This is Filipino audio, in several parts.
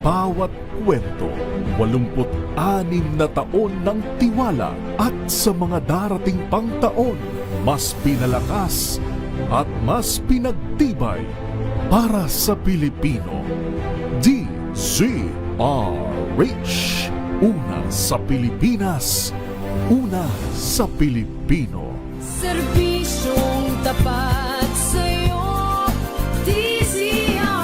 Bawat kwento, 86 na taon ng tiwala at sa mga darating pang taon, mas pinalakas at mas pinagtibay para sa Pilipino. DZRH, una sa Pilipinas, una sa Pilipino. Serbisyong tapat sa'yo, DZRH.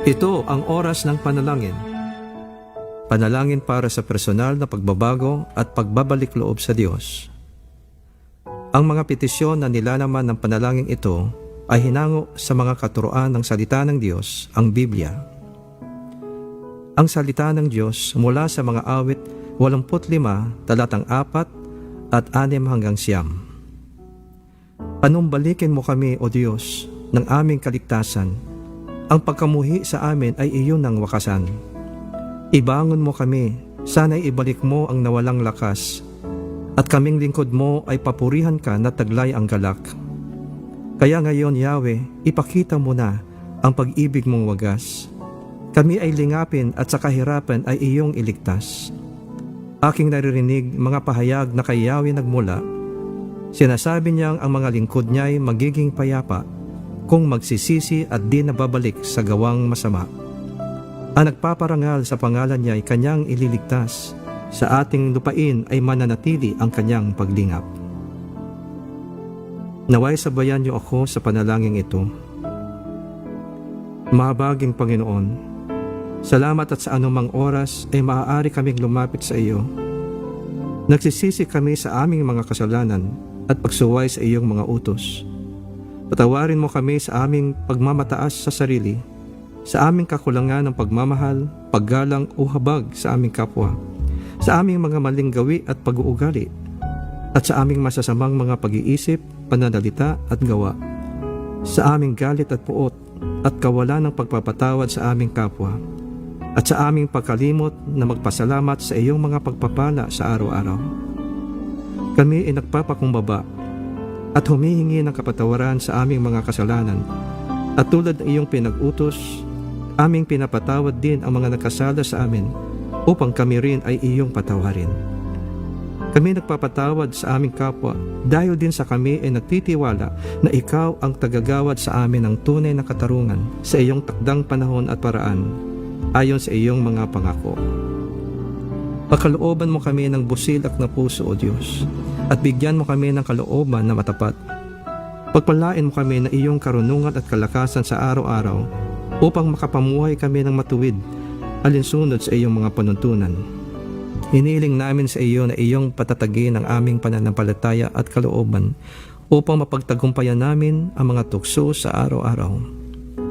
Ito ang oras ng panalangin. Panalangin para sa personal na pagbabago at pagbabalik loob sa Diyos. Ang mga petisyon na nilalaman ng panalangin ito ay hinango sa mga katuroan ng salita ng Diyos, ang Biblia. Ang salita ng Diyos mula sa mga awit 85, talatang 4 at 6 hanggang 9. Panumbalikin mo kami, O Diyos, ng aming kaligtasan. Ang pagkamuhi sa amin ay iyon ang wakasan. Ibangon mo kami, sana'y ibalik mo ang nawalang lakas, at kaming lingkod mo ay papurihan ka na taglay ang galak. Kaya ngayon, Yahweh, ipakita mo na ang pag-ibig mong wagas. Kami ay lingapin at sa kahirapan ay iyong iligtas. Aking naririnig mga pahayag na kay Yahweh nagmula. Sinasabi niyang ang mga lingkod niya'y magiging payapa kung magsisisi at di nababalik sa gawang masama. Ang nagpaparangal sa pangalan niya ay kanyang ililigtas. Sa ating lupain ay mananatili ang kanyang paglingap. Naway sabayan niyo ako sa panalangin ito. Mahabaging Panginoon, salamat at sa anumang oras ay maaari kaming lumapit sa iyo. Nagsisisi kami sa aming mga kasalanan at pagsuway sa iyong mga utos. Patawarin mo kami sa aming pagmamataas sa sarili, sa aming kakulangan ng pagmamahal, paggalang o habag sa aming kapwa, sa aming mga maling gawi at pag-uugali, at sa aming masasamang mga pag-iisip, pananalita at gawa, sa aming galit at puot at kawalan ng pagpapatawad sa aming kapwa, at sa aming pagkalimot na magpasalamat sa iyong mga pagpapala sa araw-araw. Kami ay nagpapakumbaba at humihingi ng kapatawaran sa aming mga kasalanan, at tulad ng iyong pinag-utos, aming pinapatawad din ang mga nagkasala sa amin upang kami rin ay iyong patawarin. Kami nagpapatawad sa aming kapwa dahil din sa kami ay nagtitiwala na ikaw ang tagagawad sa amin ng tunay na katarungan sa iyong takdang panahon at paraan ayon sa iyong mga pangako. Pakalooban mo kami ng busilak na puso, O Diyos, at bigyan mo kami ng kalooban na matapat. Pagpalain mo kami na iyong karunungan at kalakasan sa araw-araw upang makapamuhay kami ng matuwid alinsunod sa iyong mga panuntunan. Hiniling namin sa iyo na iyong patatagin ang aming pananampalataya at kalooban upang mapagtagumpayan namin ang mga tukso sa araw-araw.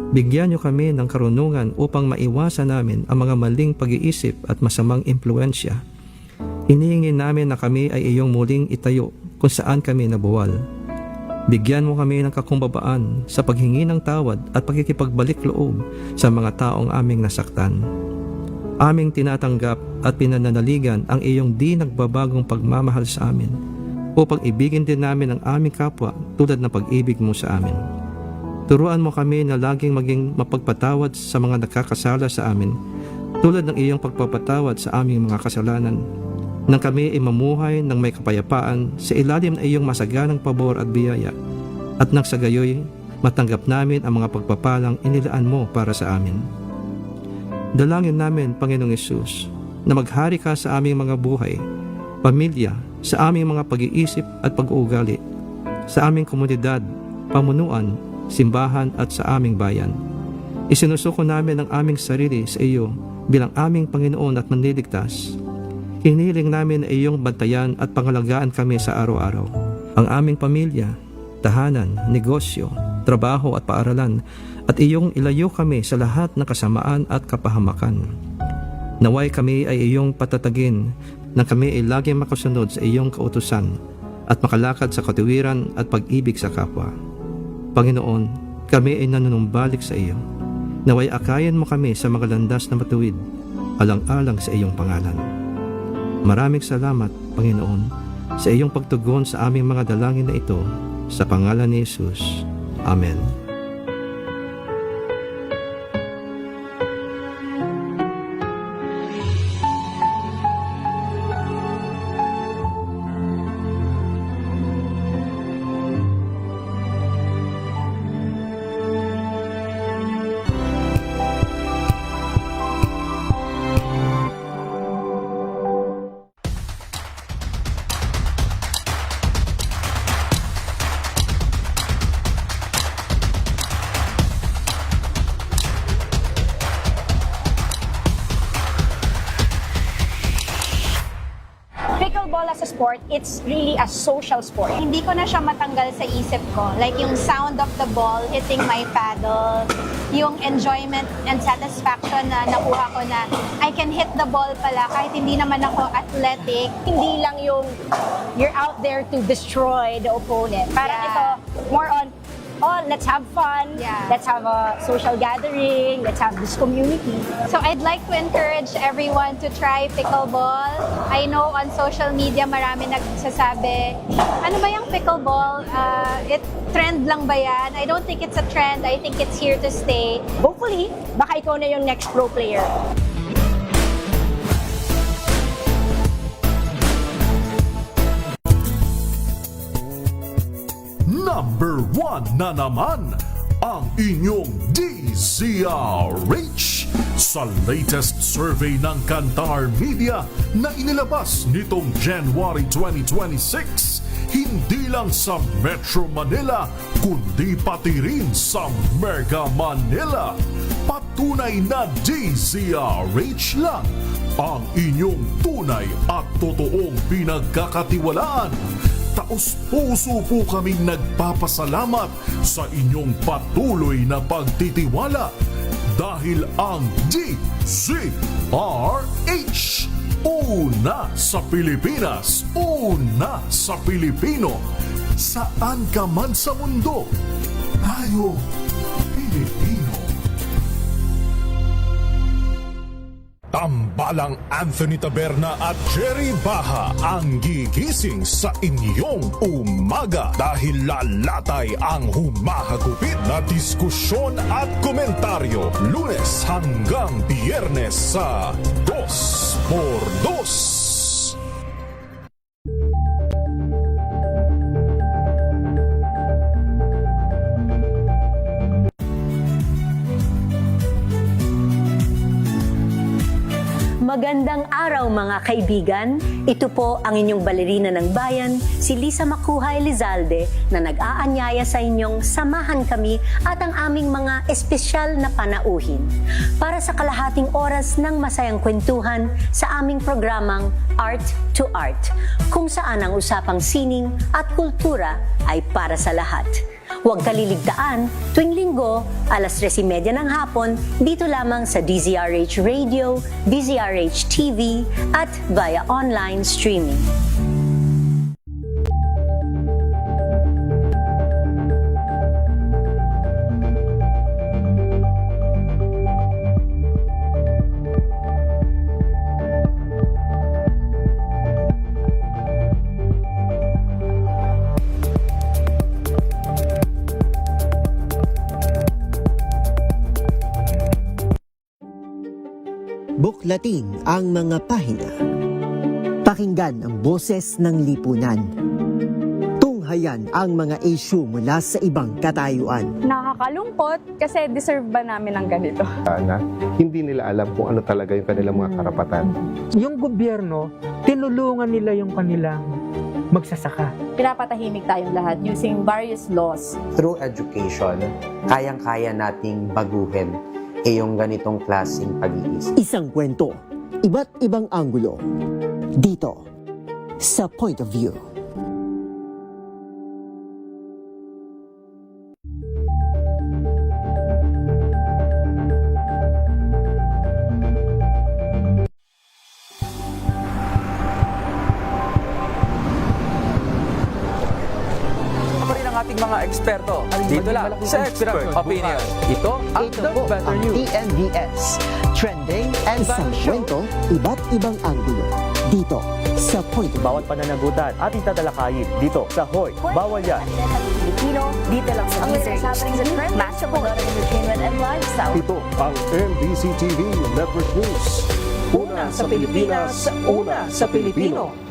Bigyan niyo kami ng karunungan upang maiwasan namin ang mga maling pag-iisip at masamang impluensya. Hinihingi namin na kami ay iyong muling itayo kung saan kami nabuwal. Bigyan mo kami ng kakumbabaan sa paghingi ng tawad at pagkikipagbalik loob sa mga taong aming nasaktan. Aming tinatanggap at pinananaligan ang iyong di nagbabagong pagmamahal sa amin upang ibigin din namin ang aming kapwa tulad ng pag-ibig mo sa amin. Turuan mo kami na laging maging mapagpatawad sa mga nakakasala sa amin, tulad ng iyong pagpapatawad sa aming mga kasalanan, nang kami ay mamuhay ng may kapayapaan sa ilalim ng iyong masaganang pabor at biyaya, at nang sa gayoy, matanggap namin ang mga pagpapalang inilaan mo para sa amin. Dalangin namin, Panginoong Hesus, na maghari ka sa aming mga buhay, pamilya, sa aming mga pag-iisip at pag-uugali, sa aming komunidad, pamunuan, simbahan at sa aming bayan. Isinusuko namin ang aming sarili sa iyo bilang aming Panginoon at Manliligtas. Hinihiling namin na iyong bantayan at pangalagaan kami sa araw-araw. Ang aming pamilya, tahanan, negosyo, trabaho at paaralan, at iyong ilayo kami sa lahat ng kasamaan at kapahamakan. Naway kami ay iyong patatagin nang kami ay laging makasunod sa iyong kautusan at makalakad sa katuwiran at pag-ibig sa kapwa. Panginoon, kami ay nanunumbalik sa iyo. Naway akayan mo kami sa mga landas na matuwid, alang-alang sa iyong pangalan. Maraming salamat, Panginoon, sa iyong pagtugon sa aming mga dalangin na ito, sa pangalan ni Jesus. Amen. Pickleball as a sport, it's really a social sport. Hindi ko na siya matanggal sa isip ko. Like yung sound of the ball hitting my paddle, yung enjoyment and satisfaction na nakuha ko na I can hit the ball pala kahit hindi naman ako athletic. Hindi lang yung you're out there to destroy the opponent. Parang ito, more on, oh, let's have fun, let's have a social gathering, let's have this community. So I'd like to encourage everyone to try pickleball. I know on social media marami nagsasabi, ano ba yung pickleball? Trend lang ba yan? I don't think it's a trend. I think it's here to stay. Hopefully, baka ikaw na yung next pro player. Number 1 na naman ang inyong DZRH sa latest survey ng Kantar Media na inilabas nitong January 2026. Hindi lang sa Metro Manila, kundi pati rin sa Mega Manila. Patunay na DZRH lang ang inyong tunay at totoong pinagkakatiwalaan. Taos-puso po kaming nagpapasalamat sa inyong patuloy na pagtitiwala dahil ang DZRH, una sa Pilipinas, una sa Pilipino, saan ka man sa mundo, tayo Pilipino. Tambalang Anthony Taberna at Jerry Baha ang gigising sa inyong umaga dahil lalatay ang humahagupit na diskusyon at komentaryo Lunes hanggang Biyernes sa 2x2. Magandang araw mga kaibigan. Ito po ang inyong balerina ng bayan, si Lisa Makuha Elizalde na nag-aanyaya sa inyong samahan kami at ang aming mga espesyal na panauhin para sa kalahating oras ng masayang kwentuhan sa aming programang Art to Art, kung saan ang usapang sining at kultura ay para sa lahat. Huwag kaliligtaan, tuwing linggo, alas 3:30 ng hapon, dito lamang sa DZRH Radio, DZRH TV, at via online streaming. Buklatin ang mga pahina. Pakinggan ang boses ng lipunan. Tunghayan ang mga issue mula sa ibang katayuan. Nakakalungkot kasi deserve ba namin ng ganito? Na hindi nila alam kung ano talaga yung kanilang mga karapatan. Yung gobyerno, tinulungan nila yung kanilang magsasaka. Pinapatahimik tayong lahat using various laws. Through education, kayang-kaya nating baguhin yung ganitong klaseng pag-iisip. Isang kwento, iba't ibang anggulo. Dito, sa Point of View. ating mga eksperto. Dito lang sa Expert Opinion. Ito ang The Better ang News. TNVS. Trending and Ibang show. kwento, iba't ibang anggulo. Dito sa Point of Bawat pananagutan ating tatalakayin dito sa Hoy, Bawal Yan. Pilipino, dito lang sa Deezer HTV, Match of Entertainment and Lifestyle. Ito ang NBC TV Network News. Una sa Pilipinas, una sa Pilipino.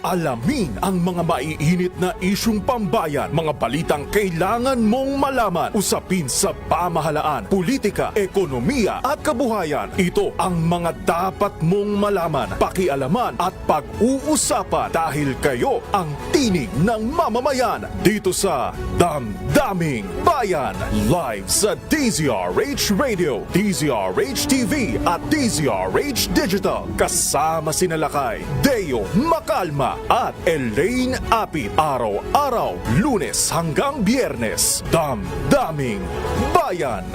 Alamin ang mga maiinit na isyung pambayan, mga balitang kailangan mong malaman, usapin sa pamahalaan, politika, ekonomiya at kabuhayan. Ito ang mga dapat mong malaman, pakialaman at pag-uusapan dahil kayo ang tinig ng mamamayan dito sa Damdaming Bayan. Live sa DZRH Radio, DZRH TV at DZRH Digital. Kasama sina Lakay, Deo Macalma at Elaine Apit. Araw-araw, Lunes hanggang Biyernes. Damdaming Bayan.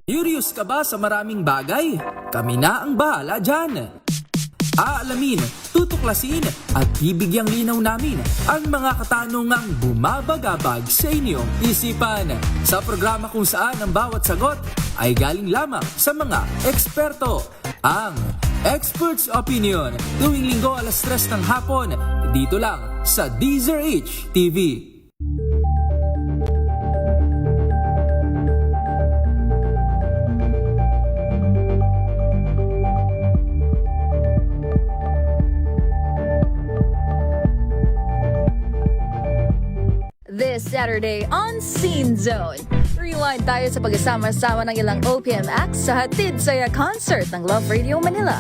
Curious ka ba sa maraming bagay? Kami na ang bahala dyan. Aalamin, tutuklasin at bibigyang linaw namin ang mga katanungang bumabagabag sa inyong isipan. Sa programa kung saan ang bawat sagot ay galing lamang sa mga eksperto. Ang Expert's Opinion, tuwing linggo 3:00 ng hapon, dito lang sa DZRH TV. This Saturday on Scene Zone. Rewind tayo sa pagkasama-sama ng ilang OPM acts sa Hatid Saya Concert ng Love Radio Manila.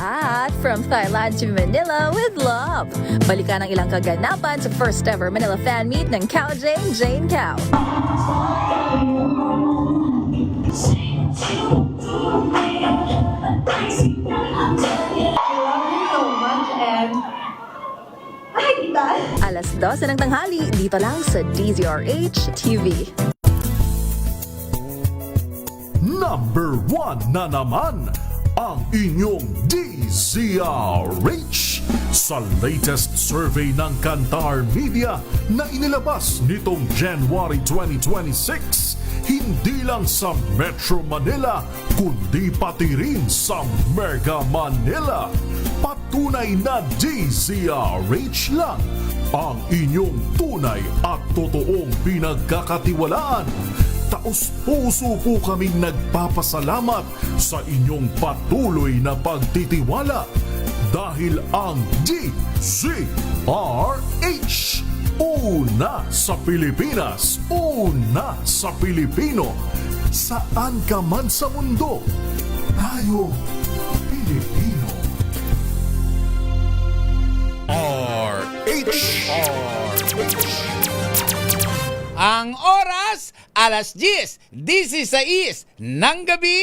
At from Thailand to Manila with love. Balikan ang ilang kaganapan sa first ever Manila fan meet ng Cow Jane Cow. Alas 12 ng tanghali, dito lang sa DZRH TV. Number 1 na naman ang inyong DZRH sa latest survey ng Kantar Media na inilabas nitong January 2026. Hindi lang sa Metro Manila, kundi pati rin sa Mega Manila. Patunay na DZRH lang ang inyong tunay at totoong pinagkakatiwalaan. Taos-puso po kaming nagpapasalamat sa inyong patuloy na pagtitiwala dahil ang DZRH, una sa Pilipinas, una sa Pilipino. Saan ka man sa mundo, tayo Pilipino. RH. Ang oras, 10:16 ng gabi.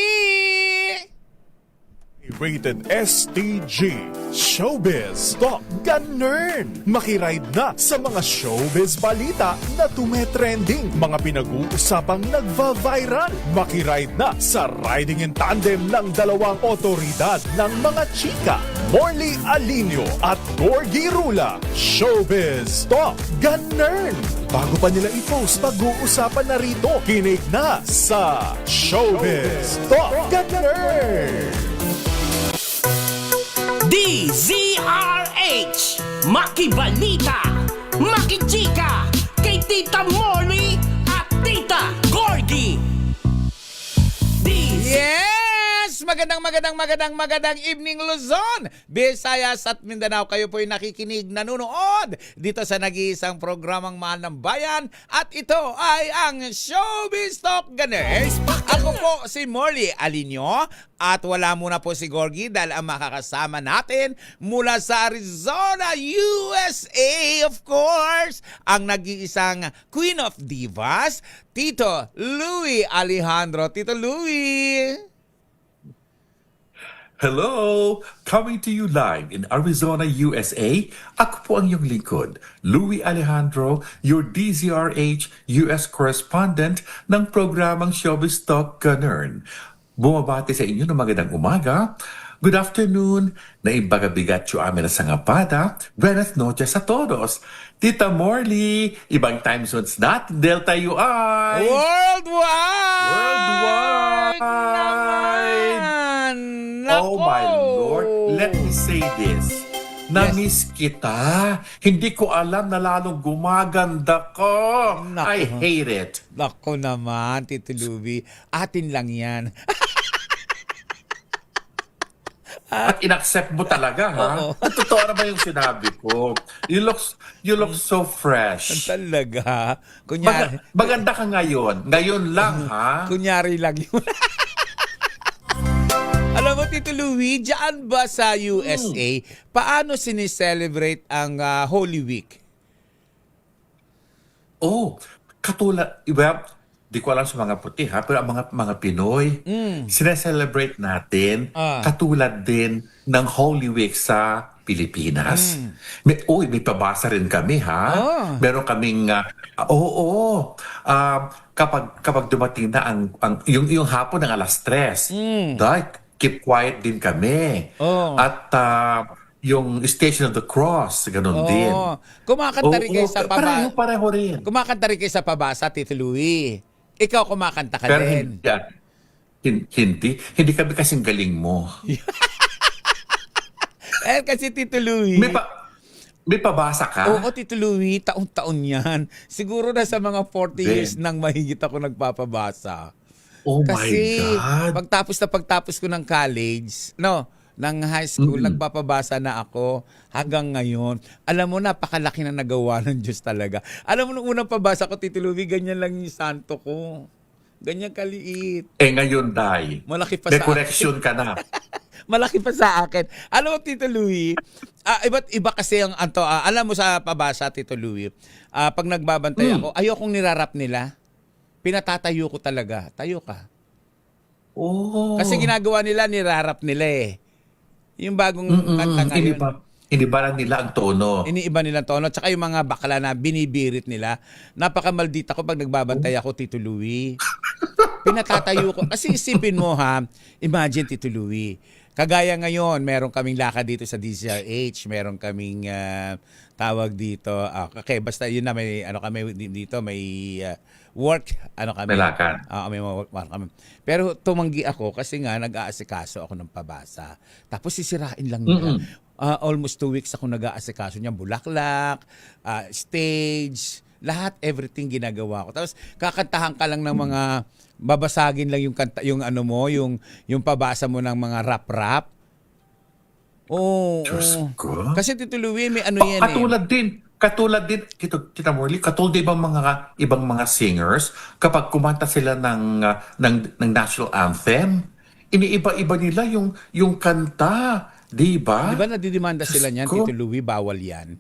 Rated STG Showbiz Top Ganern. Makiride na sa mga showbiz balita na tumetrending, mga pinag-uusapang nagva-viral. Makiride na sa riding in tandem ng dalawang otoridad ng mga chika, Morley Alinio at Gorgie Rula. Showbiz Top Ganern. Bago pa nila i-post, pag-uusapan na rito. Kinig na sa Showbiz Top Ganern. DZRH, Makibalita, Makichika, kay Tita Morley at Tita Gorgie. Yes! Magandang magandang evening Luzon, Visayas at Mindanao. Kayo po'y nakikinig, nanonood dito sa nag-iisang programang Mahal ng Bayan at ito ay ang Showbiz Talk Ganers. Ako po si Morley Alinio at wala muna po si Gorgie dahil ang makakasama natin mula sa Arizona, USA, of course, ang nag-iisang Queen of Divas, Tito Louie Alejandro. Tito Louie! Hello! Coming to you live in Arizona, USA. Ako po ang iyong lingkod, Louie Alejandro, your DZRH US correspondent ng programang Showbiz Talk Ganern. Bumabati sa inyo ng magandang umaga. Good afternoon, naibagabigat yung amin na sangapada. Buenas noches a todos. Tita Morley, ibang time zones natin, Delta UI. Worldwide! Worldwide! Oh my Lord, let me say this. Na-miss kita. Hindi ko alam na lalong gumaganda ko. I hate it. Nako naman, Tito Louie. Atin lang yan. At inaccept mo talaga, ha? Totoo naman yung sinabi ko. You look so fresh. Talaga? Kunyari. Maganda ka ngayon. Ngayon lang, ha? Kunyari lang yun. Alam mo, Tito Louie, dyan ba sa USA, paano sineselebrate ang Holy Week? Oh, katulad, iba, di ko alam sa mga puti ha, pero ang mga Pinoy, sineselebrate natin katulad din ng Holy Week sa Pilipinas. May pabasa rin kami ha. Meron kaming, kapag dumating na yung hapon ng alas 3, keep quiet din kami. At yung Station of the Cross, ganun din. Kumakanta rin kayo sa pabasa. Pareho rin. Kumakanta rin kayo sa pabasa, Tito Louie. Ikaw kumakanta ka Pero din. hindi kami kasing galing mo. Kasi Tito Louie. May pabasa ka? Oo, Tito Louie, taon-taon yan. Siguro na sa mga 40 years nang mahigit ako nagpapabasa. Oh Kasi, my God. pagtapos ko ng college, ng high school, nagpapabasa na ako hanggang ngayon. Alam mo, napakalaki na nagawa ng Diyos talaga. Alam mo, nung unang pabasa ko, Tito Louie, ganyan lang yung santo ko. Ganyan kaliit. Ngayon, Day. Malaki pa may sa correction ka na. Malaki pa sa akin. Alam mo, Tito Louie, iba't iba kasi ang alam mo sa pabasa, Tito Louie, pag nagbabantay ako, ayokong nirarap nila. Pinatatayo ko talaga. Tayo ka. Kasi ginagawa nila, nirarap nila eh. Yung bagong kanta ngayon. Iniba nila ang tono. Iniiba nila ang tono. Tsaka yung mga bakla na binibirit nila. Napakamaldita ko pag nagbabantay ako, Tito Louie. Pinatatayo ko. Kasi isipin mo ha, imagine Tito Louie. Kagaya ngayon, meron kaming lakad dito sa DZRH, meron kaming tawag dito. Okay, basta yun na may kami dito, may work, kami. May lakad. May work kami. Pero tumanggi ako kasi nga nag-aasikaso ako ng pabasa. Tapos sisirain lang nila. Almost 2 weeks ako nag-aasikaso niya, bulaklak, stage, lahat, everything ginagawa ko. Tapos kakantahan ka lang ng mga babasagin lang yung kanta, yung yung pabasa mo ng mga rap-rap. Kasi Tito Louie, may yan Katulad din, Tita Morley, katulad ibang mga singers, kapag kumanta sila ng national anthem, iniiba-iba nila yung kanta, di ba? Di ba nadidemanda sila niyan, Tito Louie, bawal yan?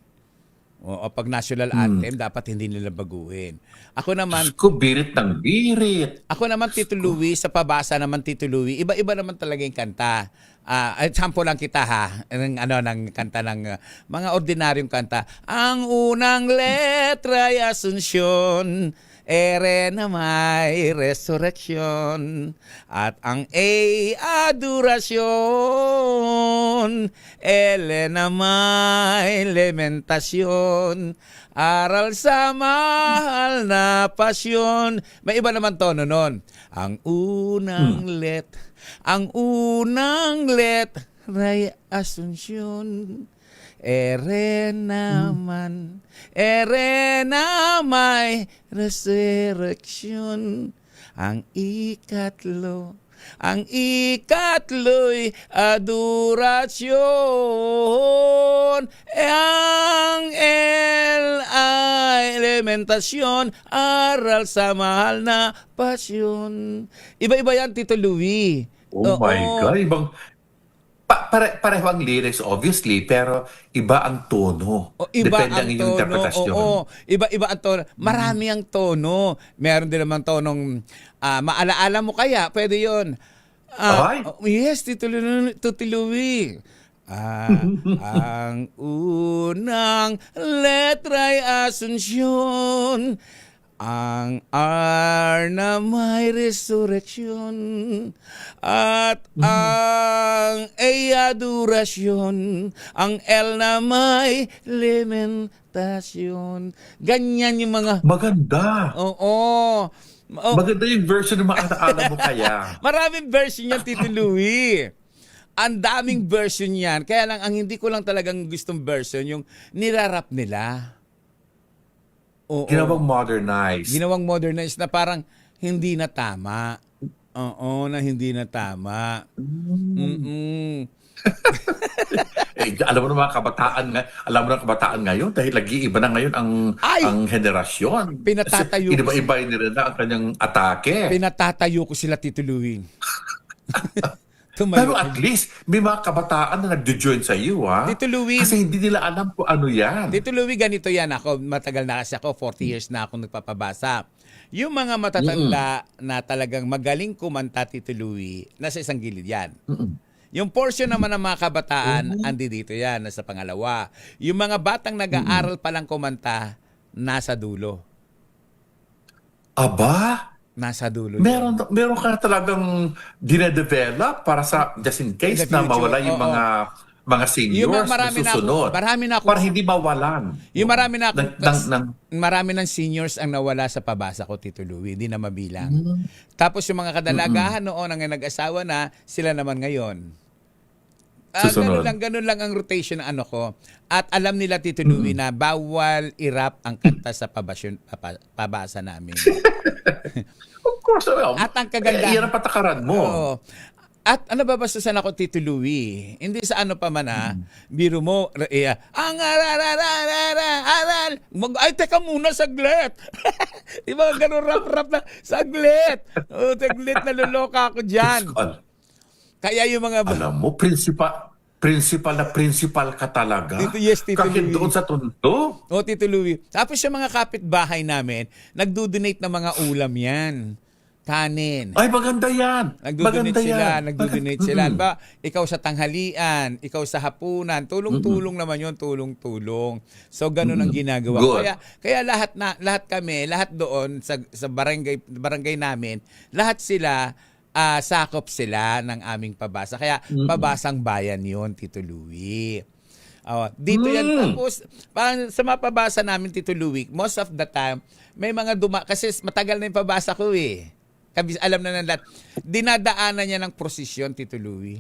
O pag national anthem, dapat hindi nila baguhin. Ako naman, birit ng birit. Ako naman, Tito Louie, sa pabasa naman, Tito Louie, iba-iba naman talaga yung kanta. Sample lang kita ha, ng kanta ng mga ordinaryong kanta. Ang unang letra ay Asunsyon, ere na may resurrection, at ang A, adorasyon, ele na may lamentasyon, aral sa mahal na pasyon. May iba naman tono nun. Ang unang letray Asunsyon, ere naman, ere na may resurrection, ang ikatlo Ang ikatlo'y adorasyon. Ang L ay elementasyon, aral sa mahal na pasyon. Iba-iba yan, Tito Louie. Oh my God, ibang... pareho ang lyrics, obviously, pero iba ang tono. Iba Depende ang iyong interpretasyon. Iba-iba ang tono. Marami ang tono. Meron din naman tonong maalaala mo kaya, pwede yun. Yes, Tito Louie. Ang unang letra'y Asunsyon, ang R na may resurrection, at ang A adorasyon, ang L na may lamentasyon. Ganyan yung mga... Maganda. Oo. Maganda yung version na maalaala mo kaya. Maraming version yan, Tito Louie. Ang daming version yan. Kaya lang, ang hindi ko lang talagang gustong version, yung nirarap nila. Oo. Ginawang modernized. Ginawang modernized na parang hindi na tama. Oo, na hindi na tama. Alam mo na mga kabataan ngayon dahil nag-iiba na ngayon ang henerasyon. Pinatatayo ko iba nila na ang kanyang atake. Pinatatayo ko sila, Tito Louie. Pero at least, may mga kabataan na nagjo-join sa iyo, ha? Tito Louie, kasi hindi nila alam kung ano yan. Tito Louie, ganito yan. Ako, matagal na kasi ako, 40 years na ako nagpapabasa. Yung mga matatanda na talagang magaling kumanta, Tito Louie, nasa isang gilid yan. Yung portion naman ng mga kabataan, andi dito yan, nasa pangalawa. Yung mga batang nag-aaral palang kumanta, nasa dulo. Aba? Nasa dulo. Meron ka talagang dinedevelop para sa just in case na mawala yung mga seniors na susunod. Para hindi mawalan. Yung marami ng seniors ang nawala sa pabasa ko, Tito Louie. Hindi na mabilang. Tapos yung mga kadalagahan noon ang nag-asawa na, sila naman ngayon. Ganun lang ang rotation ng ano ko. At alam nila, Tito Louie, na bawal i-rap ang kanta sa pabasa namin. Of course, at ang kagandahan. Yan ang patakaran mo. Oo. At ano babastusan ako, Tito Louie? Hindi sa ano pa man biro mo, ang aral. Ay, teka muna, saglit. Di ba, ganun rap na, saglit. Saglit, naloloka ako dyan. Kaya yung mga... Alam mo, principal ka talaga. Yes, Tito Kahit Louie. doon sa tondo. O, Tito Louie. Tapos yung mga kapitbahay namin, nagdo-donate ng mga ulam yan. Kanin. Ay, maganda yan. Nagdo-donate sila. Ba, ikaw sa tanghalian, ikaw sa hapunan, tulong-tulong naman yun, tulong-tulong. So, ganun ang ginagawa. Kaya lahat kami, lahat doon sa barangay namin, lahat sila, sakop sila ng aming pabasa. Kaya pabasang bayan yon, Tito Louie. Dito yan. Tapos, parang sa mapabasa namin, Tito Louie, most of the time, may mga kasi matagal na yung pabasa ko eh. Alam na lahat. Dinadaanan niya ng prosesyon, Tito Louie.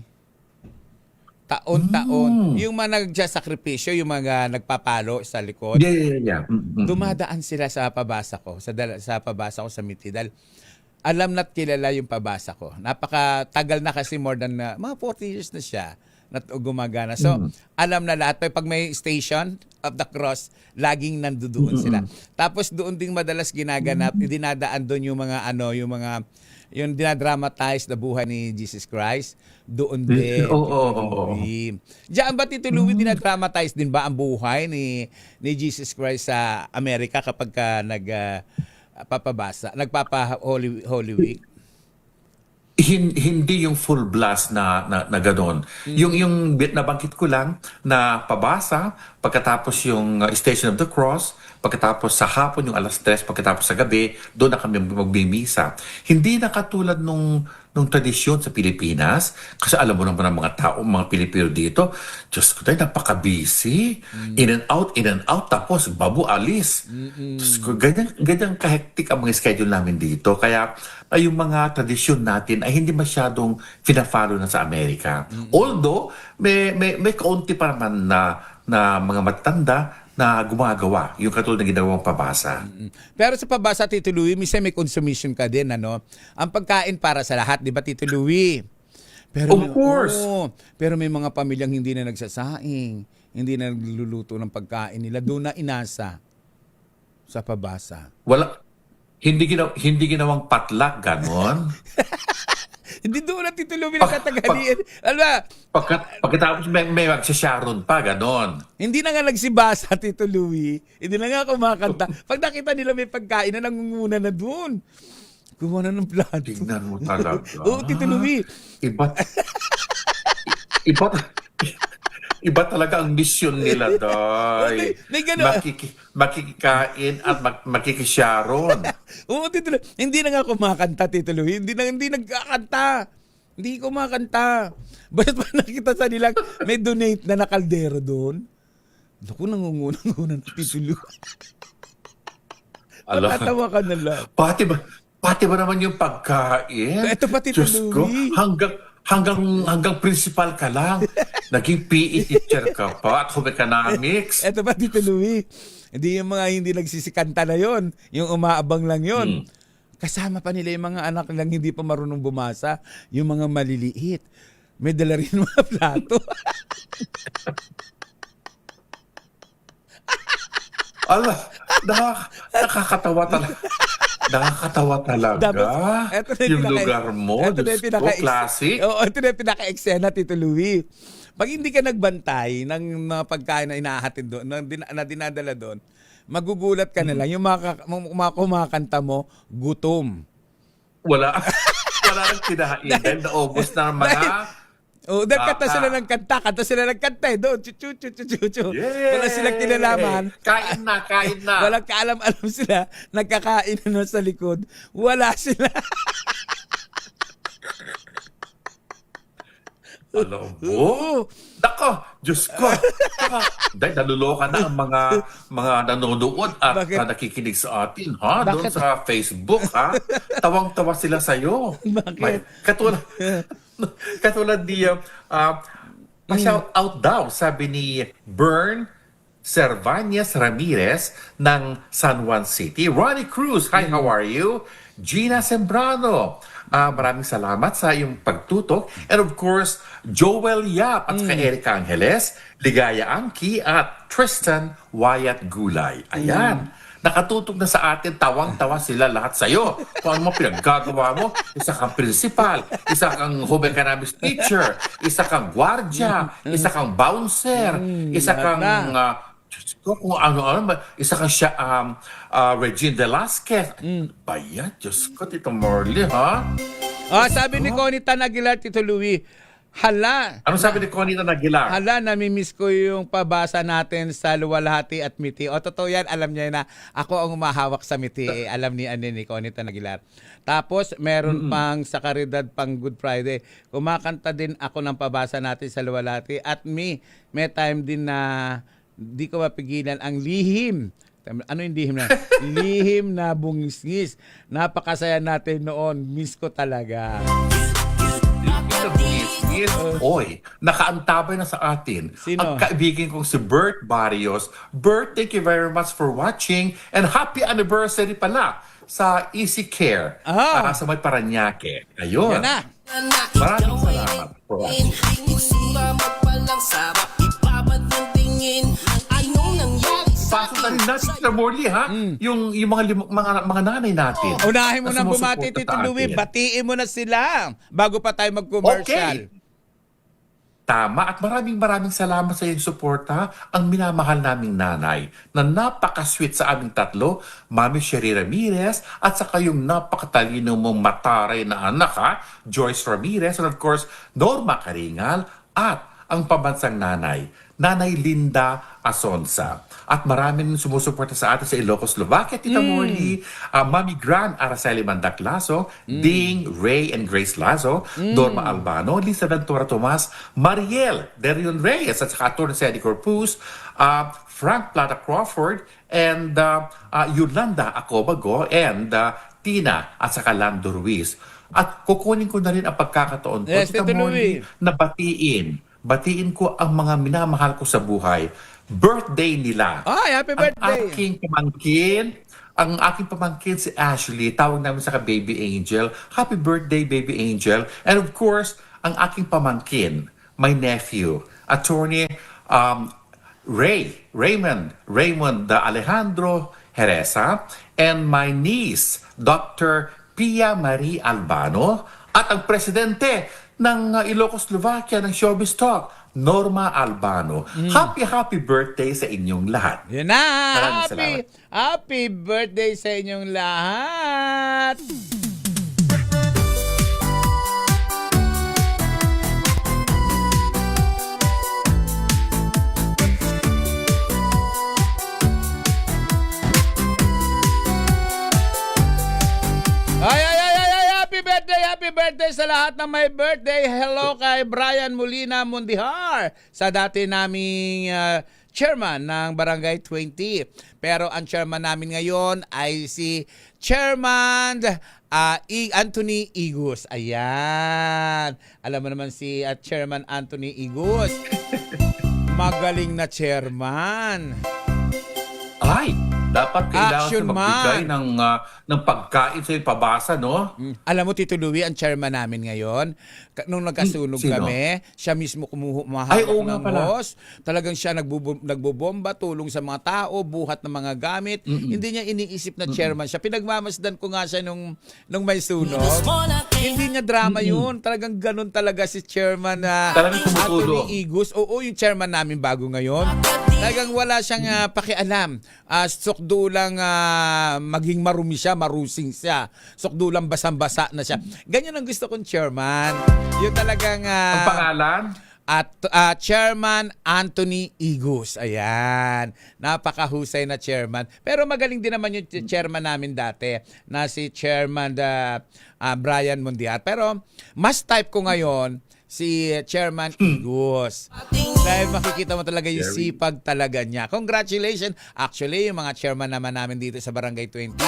Taon-taon. Yung mga nagsasakripisyo, yung mga nagpapalo sa likod. Yeah. Dumadaan sila sa pabasa ko, sa pabasa ko sa Mitidal. Alam na't kilala yung pabasa ko. Napakatagal na kasi, more than mga 40 years na siya na gumagana. So, alam na lahat. Pag may station of the cross, laging nandoon sila. Tapos doon ding madalas ginaganap, dinadaan doon yung mga yung dinadramatize na buhay ni Jesus Christ. Doon din. Diyan ba, Tito Louie, dinadramatize din ba ang buhay ni Jesus Christ sa Amerika kapag nagpapa-Holy Week? Hindi yung full blast na gano'n. Yung nabanggit ko lang na pabasa, pagkatapos yung Station of the Cross, pagkatapos sa hapon yung alas 3, pagkatapos sa gabi, doon na kami magbimisa. Hindi na katulad nung tradisyon sa Pilipinas, kasi alam mo naman ang mga tao, mga Pilipino dito, Diyos ko tayo, napaka-busy. In and out, tapos babu alis. Diyos ko, ganyan kahektik ang mga schedule namin dito. Kaya yung mga tradisyon natin ay hindi masyadong fina-follow na sa Amerika. Although, may kaunti pa naman na mga matanda na gumagawa, yung katulad ng ginawang pabasa. Pero sa pabasa, Tito Louie, minsan may consumption ka din, ano? Ang pagkain para sa lahat, di ba, Tito Louie? Pero Of course. Pero may mga pamilyang hindi na nagsasaing, hindi na nagluluto ng pagkain nila, doon na inasa sa pabasa. Wala, hindi ginawang patlak, ganon. Hindi doon na Tito Louie nagtatagalian. Alam ba, Pagkatapos may magsasharon pa, ganon. hindi na nga nagsibasa, Tito Louie. Hindi na nga kumakanta. Pag nakita nila may pagkain na, nangunguna na doon. Gumawa na ng plato. Tingnan mo talaga. Oo, Tito Louie. Iba talaga ang mission nila, Day. May gano'n. Makikikain at makikisharon. Oo, Tito Louie. Hindi na nga kumakanta, Tito Louie. Hindi nagkakanta. Hindi kumakanta. Basta pa nakita sa nilang may donate na kaldero doon. Naku, nangunguna na, Tito Louie. Alam, Matatawa ka na lang. pati ba naman yung pagkain? Ito pa, Tito Diyos ko, Louie. hanggang principal ka lang. Naging PE teacher ka pa at home economics. Ito pa, Tito Louie. Hindi yung mga hindi nagsisikanta na yon, yung umaabang lang yon. Kasama pa nila yung mga anak lang hindi pa marunong bumasa, yung mga maliliit. May dala rin mga plato. Ala, nakakatawa talaga. Nakakatawa talaga. Eto na Yung lugar mo, Ito na Diyos ko, classic. Oo, ito na yung pinaka-eksena, Tito Louie. Pag hindi ka nagbantay ng mga pagkain na inahatid doon, na dinadala doon, magugulat ka na lang. Yung mga kumakanta mo, gutom. Wala nang kinahain. Dahil naubos na ang mga... Dahil kanta sila ng kanta eh. Doon, chu-chu-chu-chu-chu. Yay! Wala silang kinalaman. Kain na. Walang kaalam-alam sila. Nagkakain na sa likod. Wala sila. Alam mo? Nako, Diyos ko. Dahil naluloka na ang mga nanonood at nakikinig sa atin, ha? Doon sa Facebook, ha? Tawang-tawa sila sa'yo. Bakit? Katulad ni, pa-shout out daw, sabi ni Bern Cervantes Ramirez ng San Juan City. Ronnie Cruz, hi, how are you? Gina Sembrano, maraming salamat sa iyong pagtutok. And of course, Joel Yap at saka Erica Angeles, Ligaya Angki at Tristan Wyatt Gulay. Ayan. Nakatutok na sa atin, tawang-tawa sila lahat sa'yo. Kung ano mo pinaggagawa mo, isa kang principal, isa kang home economics teacher, isa kang gwardya, isa kang bouncer, isa kang... Diyos ko, kung ano-ano, isa kang siya, Regine Velasquez. Bayan, Diyos ko, Tito Morley, ha? Sabi ni Connie Tan Aguilar, Tito Louie, hala. Ano sabi ni Connie Tan Aguilar? Hala, namimiss ko yung pabasa natin sa Luwalhati at Miti. O, totoo yan, alam niya na ako ang umahawak sa Miti. Alam ni Connie Tan Aguilar. Tapos, meron pang sa Caridad, pang Good Friday. Kumakanta din ako ng pabasa natin sa Luwalhati. At may time din na di ko mapigilan ang lihim. Ano yung lihim na? Lihim na bungis-ngis. Napakasaya natin noon. Miss ko talaga. Oy, nakaantabay na sa atin. Sino? Ang kaibigan kong si Bert Barrios. Bert, thank you very much for watching and happy anniversary pala sa Easy Care sa may Paranaque. Ayun. Yan na. Maraming salamat for watching. Pasok na rin natin sa Morley, ha? Yung mga nanay natin. Unahin mo na nang bumati, Tito Louie. Batiin mo na sila bago pa tayo mag-commercial. Okay. Tama, at maraming salamat sa iyong suporta. Ang minamahal naming nanay na napaka-sweet sa aming tatlo, Mami Sherry Ramirez, at saka yung napakatalino mong mataray na anak, ha? Joyce Ramirez, and of course, Norma Karingal, at ang pambansang nanay, Nanay Linda Asonsa. At maraming sumusuporta sa atin sa Ilocos, Slovakia, Tita Morley, Mami Gran Araceli Mandac Lazo, Ding, Ray and Grace Lazo, Norma Albano, Lisa Ventura Tomas, Mariel Derion Reyes, at saka Atty. Sandy Corpus, Frank Plata Crawford, and Yolanda Acobago, and Tina, at saka Lando Ruiz. At kukunin ko na rin ang pagkakataon ko, Yes, Tita Tito Morley, Louie, na batiin ko ang mga minamahal ko sa buhay. birthday nila. Ay, happy birthday! Ang aking pamangkin si Ashley, tawag namin sa Baby Angel. Happy birthday, Baby Angel. And of course, ang aking pamangkin, my nephew, Attorney Raymond Alejandro Heresa, and my niece, Dr. Pia Marie Albano, at ang presidente ng Ilocos, Slovakia ng Showbiz Talk, Norma Albano. Happy birthday sa inyong lahat. Yan na! Maraming salamat. Happy birthday sa inyong lahat! Happy birthday sa lahat ng may birthday. Hello kay Brian Molina Mundihar, sa dati naming chairman ng Barangay 20. Pero ang chairman namin ngayon ay si Chairman Anthony Igus. Ayan. Alam mo naman si Chairman Anthony Igus. Magaling na chairman. Ay, dapat kailangan Action sa magbigay ng pagkain sa pabasa, no? Alam mo, Tito Louie, ang chairman namin ngayon, nung nagkasunog Sino? kami, siya mismo Ay, kumahawak oo nga ng pala. hose. Talagang siya nagbobomba, tulong sa mga tao, buhat ng mga gamit. Hindi niya iniisip na chairman siya. Pinagmamasdan ko nga siya nung may sunog. Hindi niya drama yun. Talagang ganun talaga si chairman Talagang tumutulo. Anthony Igus. Oo, yung chairman namin bago ngayon. Talagang wala siyang pakialam. Sukdo lang maging marumi siya, marusing siya. Sukdo lang basang-basa na siya. Ganyan ang gusto kong chairman. Yung talagang... Ang pangalan? Chairman Anthony Igus. Ayan. Napakahusay na chairman. Pero magaling din naman yung chairman namin dati na si Chairman Brian Mundiar. Pero mas type ko ngayon si Chairman Igus. Dahil makikita mo talaga yung sipag talaga niya. Congratulations. Actually, yung mga chairman naman namin dito sa Barangay 20,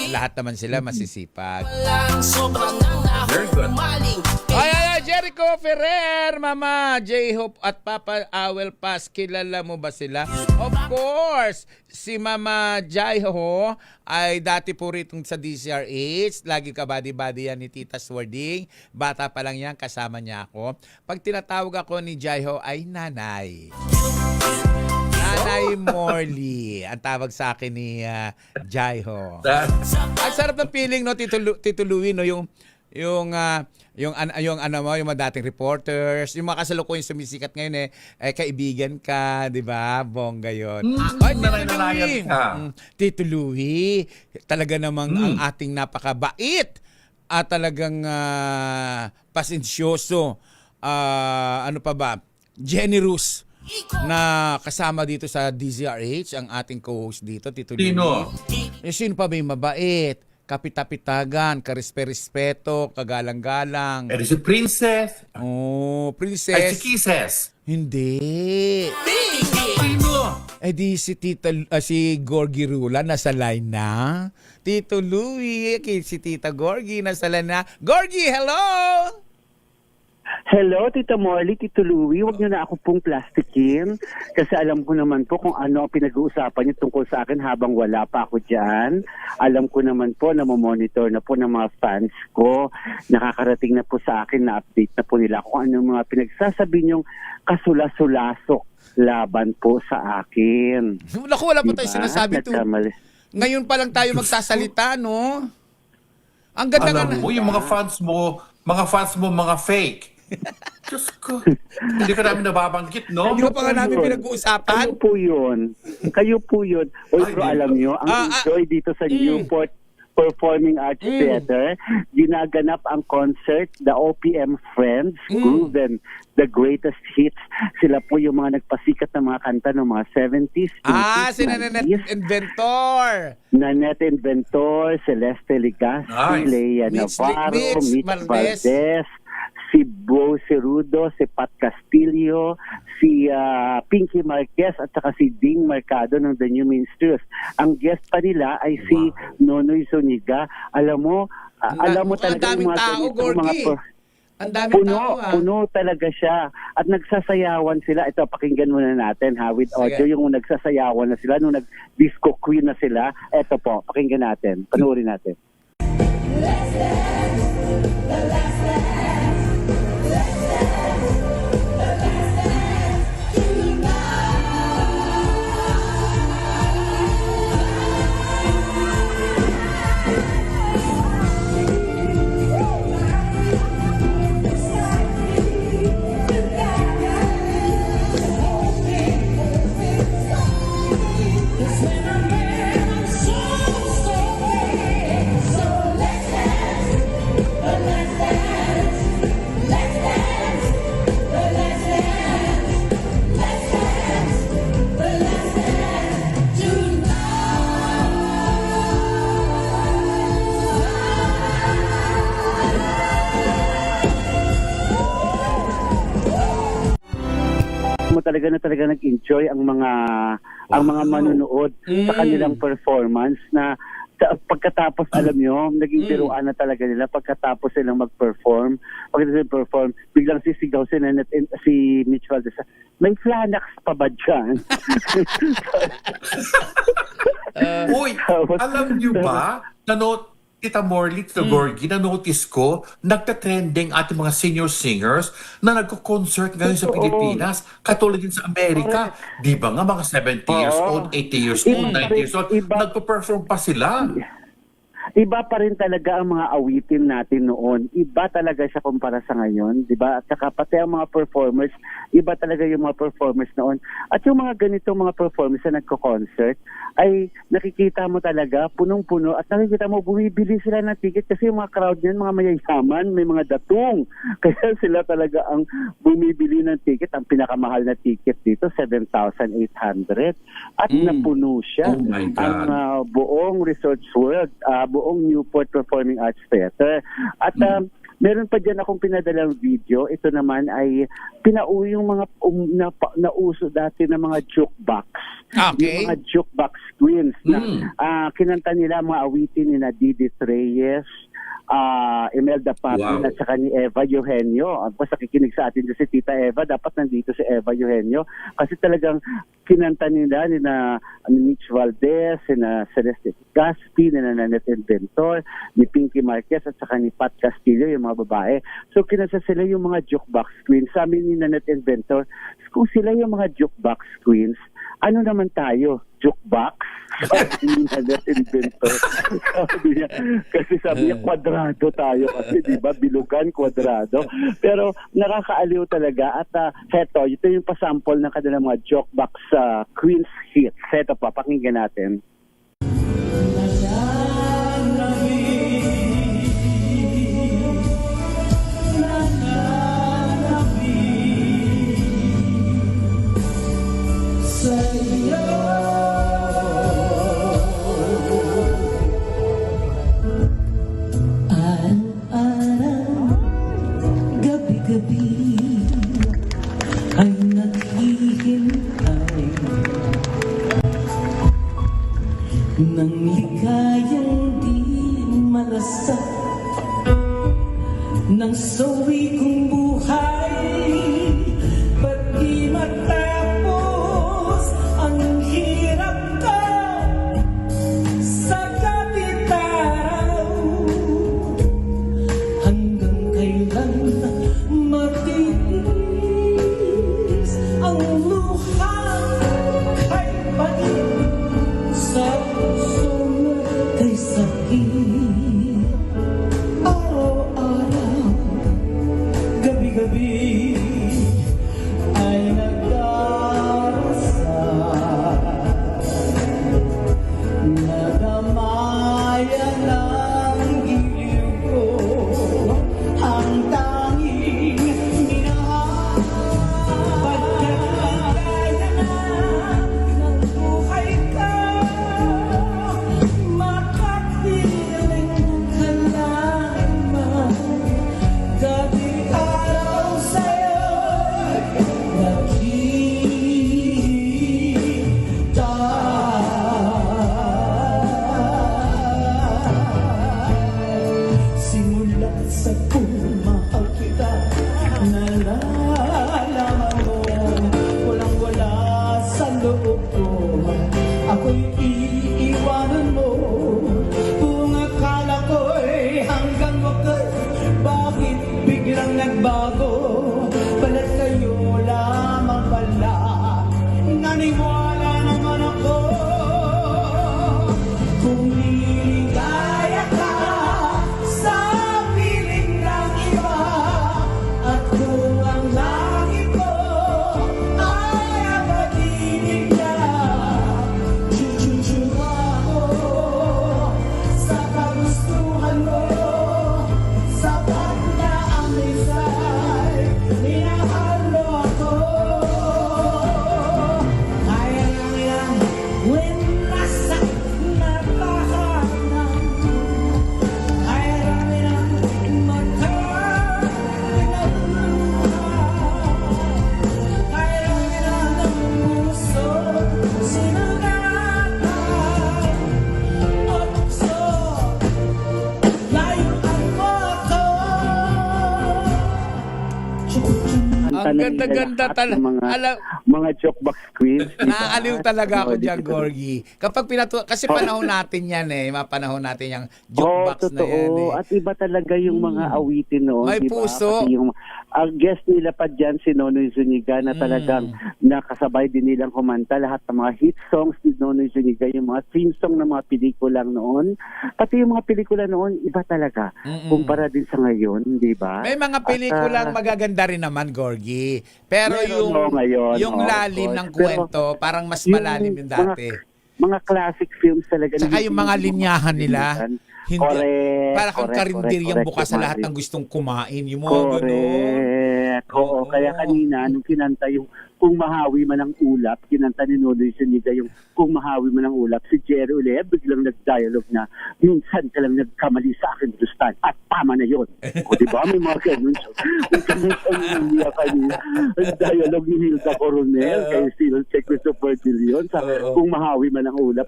lahat naman sila masisipag. Very good. Ay, Jericho Ferrer, Mama J-Hope at Papa Awel Paz, kilala mo ba sila? Of course, si Mama J-Ho ay dati po rito sa DCRH. Lagi ka body-body yan ni Tita Swarding. Bata pa lang yan, kasama niya ako. Pag tinatawag ako ni J-Ho ay nanay. Nanay Morley. Ang tawag sa akin ni J-Ho. Ang sarap ng feeling, no, Tito Louie, no, yung mga dating reporters, yung mga kasalukuyang sumisikat ngayon kaibigan ka, 'di ba? Bongga 'yon. Ay, Tito Louie, talaga namang ang ating napakabait at talagang pasensyoso. Ano pa ba? Generous na kasama dito sa DZRH, ang ating co-host dito, Tito Louie. Sino pa ba yung mabait? Kapitapitagan, karespeto, kagalang-galang. Eh, si Princess. Oh, Princess. Ay, si Kisses. Hindi. Di si Gorgie Rula nasa line na. Tito Louie, si Tita Gorgie nasa line na. Gorgie, hello! Hello, Tita Morley, Tito Louie. Huwag niyo na ako pong plastikin kasi alam ko naman po kung ano ang pinag-uusapan niyo tungkol sa akin habang wala pa ako dyan. Alam ko naman po na monitor na po ng mga fans ko. Nakakarating na po sa akin na update na po nila kung ano mga pinagsasabi niyong kasula-sulasok laban po sa akin. Naku, wala pa tayo sinasabi to. Ngayon pa lang tayo magsasalita, no? Ang ganda Alam mo, yung mga fans mo, mga fake. Diyos ko. Hindi ka namin nababanggit, no? Hindi pa nga namin pinag-uusapan. Kayo po yun. Pero alam nyo, ang enjoy dito sa Newport Performing Arts Theater, ginaganap ang concert, the OPM Friends, Groove, the greatest hits. Sila po yung mga nagpasikat na mga kanta ng mga 70s. Si Nanette Inventor. Nanette Inventor, Celeste Ligaspi, Leia Navarro, Mitch Valdez, si Bo Cerudo, si Pat Castillo, si Pinky Marquez at saka si Ding Mercado ng The New Minstrels. Ang guest pa nila ay si Nonoy Zuniga. Alam mo talaga yung mga tao, Gorgie. Ang daming Puno, tao, puno talaga siya. At nagsasayawan sila. Ito, pakinggan muna natin ha, with audio. Sige. Yung nagsasayawan na sila, nung nag-disco queen na sila. Ito po, pakinggan natin. Panuorin natin. Mo talaga nag-enjoy ang mga manonood sa kanilang performance na pagkatapos alam nyo, naging biruan na talaga nila pagkatapos silang mag-perform. Biglang sisigaw si Mitch Valdez, may Flanax pa ba dyan? Uy, alam niyo ba, Tita Morley, Tita Gorgie, na-notice ko, nagtatrending ating mga senior singers na nagko-concert ngayon sa Pilipinas, katulad din sa Amerika. Di ba nga mga 70 years old, 80 years old, 90 years old, nagpo-perform pa sila. Iba pa rin talaga ang mga awitin natin noon. Iba talaga siya kumpara sa ngayon, di ba? At saka pati ang mga performers, iba talaga yung mga performers noon. At yung mga ganitong mga performers na nagko-concert, ay nakikita mo talaga, punong-puno, at nakikita mo, bumibili sila ng ticket kasi yung mga crowd niyan, mga mayayaman, may mga datong. Kaya sila talaga ang bumibili ng ticket. Ang pinakamahal na ticket dito, 7,800. At napuno siya. Oh my God. Ang buong Resorts World, buong Newport Performing Arts Theater. At meron pa dyan akong pinadalang video. Ito naman ay pinauwi yung mga nauso dati na mga jukebox. Okay. Yung mga jukebox queens na kinanta nila mga awitin ni Didi Reyes, Imelda Papin at saka ni Eva Eugenio. Basta nakikinig sa atin si Tita Eva, dapat nandito si Eva Eugenio kasi talagang kinanta nila ni Mitch Valdez, ni Celeste Gaspi, ni Nanette Inventor, ni Pinky Marquez at saka ni Pat Castillo, yung mga babae. So kinanta sila yung mga jukebox queens. Sabi ni Nanette Inventor, kung sila yung mga jukebox queens, ano naman tayo? Jukebox? Sabi ni Nanette Inventor. Kasi sabi niya, kwadrado tayo. Kasi diba, bilugan, kwadrado. Pero nakakaaliw talaga. At heto, ito yung pasample ng kanilang mga jukebox queens hits. Heto pa, pakinggan natin. Nang ligayang di marasa ng sawi kong buhay, ba't di matapos ang hirap ko sa kapitaraw? Hanggang kailan matitis ang luha kay panin sa kay sakit, araw-araw, gabi-gabi ay nagdarasal. Nadamayan ng giliw ko ang tanging minahal. Pagkat kaya na ng buhay ka, makapili iiwanan mo. Kung akala ko'y hanggang wakas, bakit biglang nagbago? Pala sa'yo lamang pala, naniwala naman ako. Kung liligaya ka sa piling ng iba, at kung ang langit ko ay ang pag-ibig niya, chuchuchuma ako sa kagustuhan mo. Sapat na ang lisay, minahal mo ako. Kaya lang yan, when nasa natahanan, kaya lang yan, kaya lang yan ang puso, sinagatan. At so, layuan mo ako. Ang ganda-ganda talaga. Mga jokebox quiz. Naaaliw talaga ako dyan, Gorgie. Kapag kasi panahon natin yan mga panahon natin yung jukebox na yan At iba talaga yung mga awitin noon. May diba? puso. Pati yung guest nila pa dyan, si Nonoy Zuniga, na talagang nakasabay din nilang kumanta. Lahat ng mga hit songs ni Nonoy Zuniga, yung mga theme song ng mga pelikulang noon. Pati yung mga pelikula noon, iba talaga. Kumpara din sa ngayon, di ba? May mga pelikulang magaganda rin naman, Gorgie. Pero yung lalim ng kwento, parang mas malalim yung dati. Mga classic films talaga. Saka yung mga linyahan nila, hindi, correct, para kang karinderyang bukas sa lahat ng gustong kumain. Yung mga correct. Oo, kaya kanina, nung kinanta yung Kung Mahawi Man ang Ulap, kinanta ni Nonoy Zuniga yung Kung Mahawi Man ang Ulap, si Jerry Ule, biglang nag-dialogue na, minsan ka lang nagkamali sa akin, Dustan, at tama na yun. O diba, may mga ganun siya. May kanina, ang dialogue ni Hilda Coronel, kay Cyril Che Christopher De Leon, sa Kung Mahawi Man ang Ulap.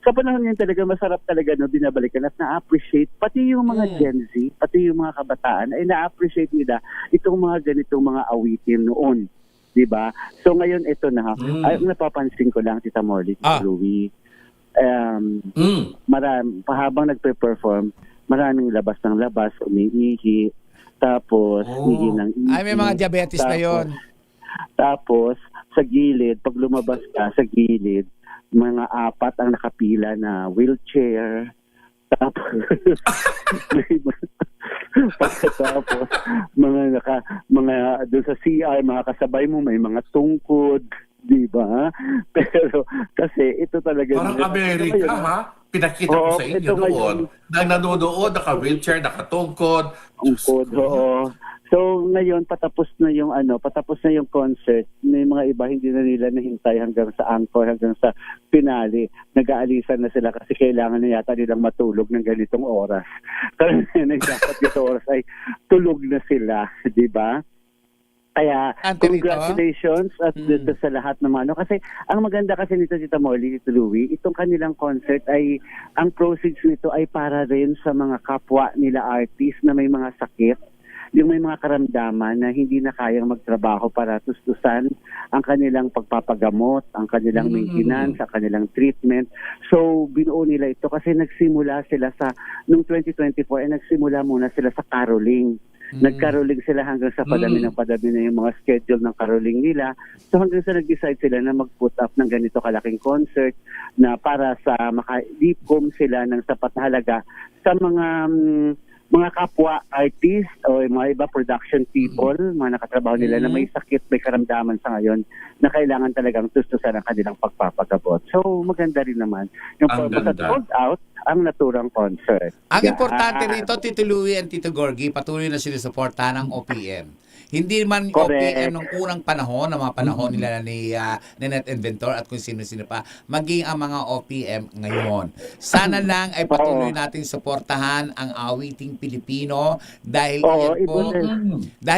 Sa panahon yun talaga, masarap talaga na binabalikan at na-appreciate, pati yung mga Gen Z, pati yung mga kabataan, ay na-appreciate nila itong mga ganitong mga awitin noon. Diba? So ngayon, ito na. Ay, napapansin ko lang, Tita Morley, Tita Louie, habang nagpe-perform, maraming labas ng labas, umiihi, tapos ihi ng ihi. Ay, may mga diabetes na yon. Tapos, sa gilid, pag lumabas ka sa gilid, mga 4 ang nakapila na wheelchair. Tapos, pagkatapos, mga doon sa CR, mga kasabay mo, may mga tungkod, di ba? Pero, kasi ito talaga. Parang Amerika, ha? Pinakita ko sa inyo noon. Nanonood, naka-wheelchair, nakatungkod. Tungkod, oo. So ngayon patapos na yung concert. May mga iba hindi na nila nahintay hanggang sa encore, hanggang sa finale. Nag-aalisan na sila kasi kailangan na yata nilang matulog ng ganitong oras. Kasi dapat itong oras ay tulog na sila, di ba? Kaya congratulations at sa lahat ng mga kasi ang maganda kasi nito, Tita Molly, Tita Louie, itong kanilang concert ay ang proceeds nito ay para rin sa mga kapwa nila artist na may mga sakit, yung may mga karamdaman na hindi na kayang magtrabaho para tustusan ang kanilang pagpapagamot, ang kanilang maintenance, ang kanilang treatment. So, binuo nila ito kasi nagsimula sila noong 2024 ay nagsimula muna sila sa caroling. Nag-caroling sila hanggang sa padami na yung mga schedule ng caroling nila. So hanggang sa nag-decide sila na mag-put up ng ganito kalaking concert na para sa maka-deepcom sila ng sapat na halaga sa mga kapwa artist o mga iba production people, mga nakatrabaho nila na may sakit, may karamdaman sa ngayon na kailangan talagang tustusan ang kanilang pagpapagabot. So maganda rin naman yung sold out ang naturang concert. Ang importante rito, Tito Louie and Tito Gorgie, patuloy na sinusuportahan ng OPM. Hindi man OPM nung unang panahon, ng mga panahon nila ni Net Inventor at kung sino-sino pa, maging ang mga OPM ngayon. Sana lang ay patuloy nating suportahan ang awiting Pilipino dahil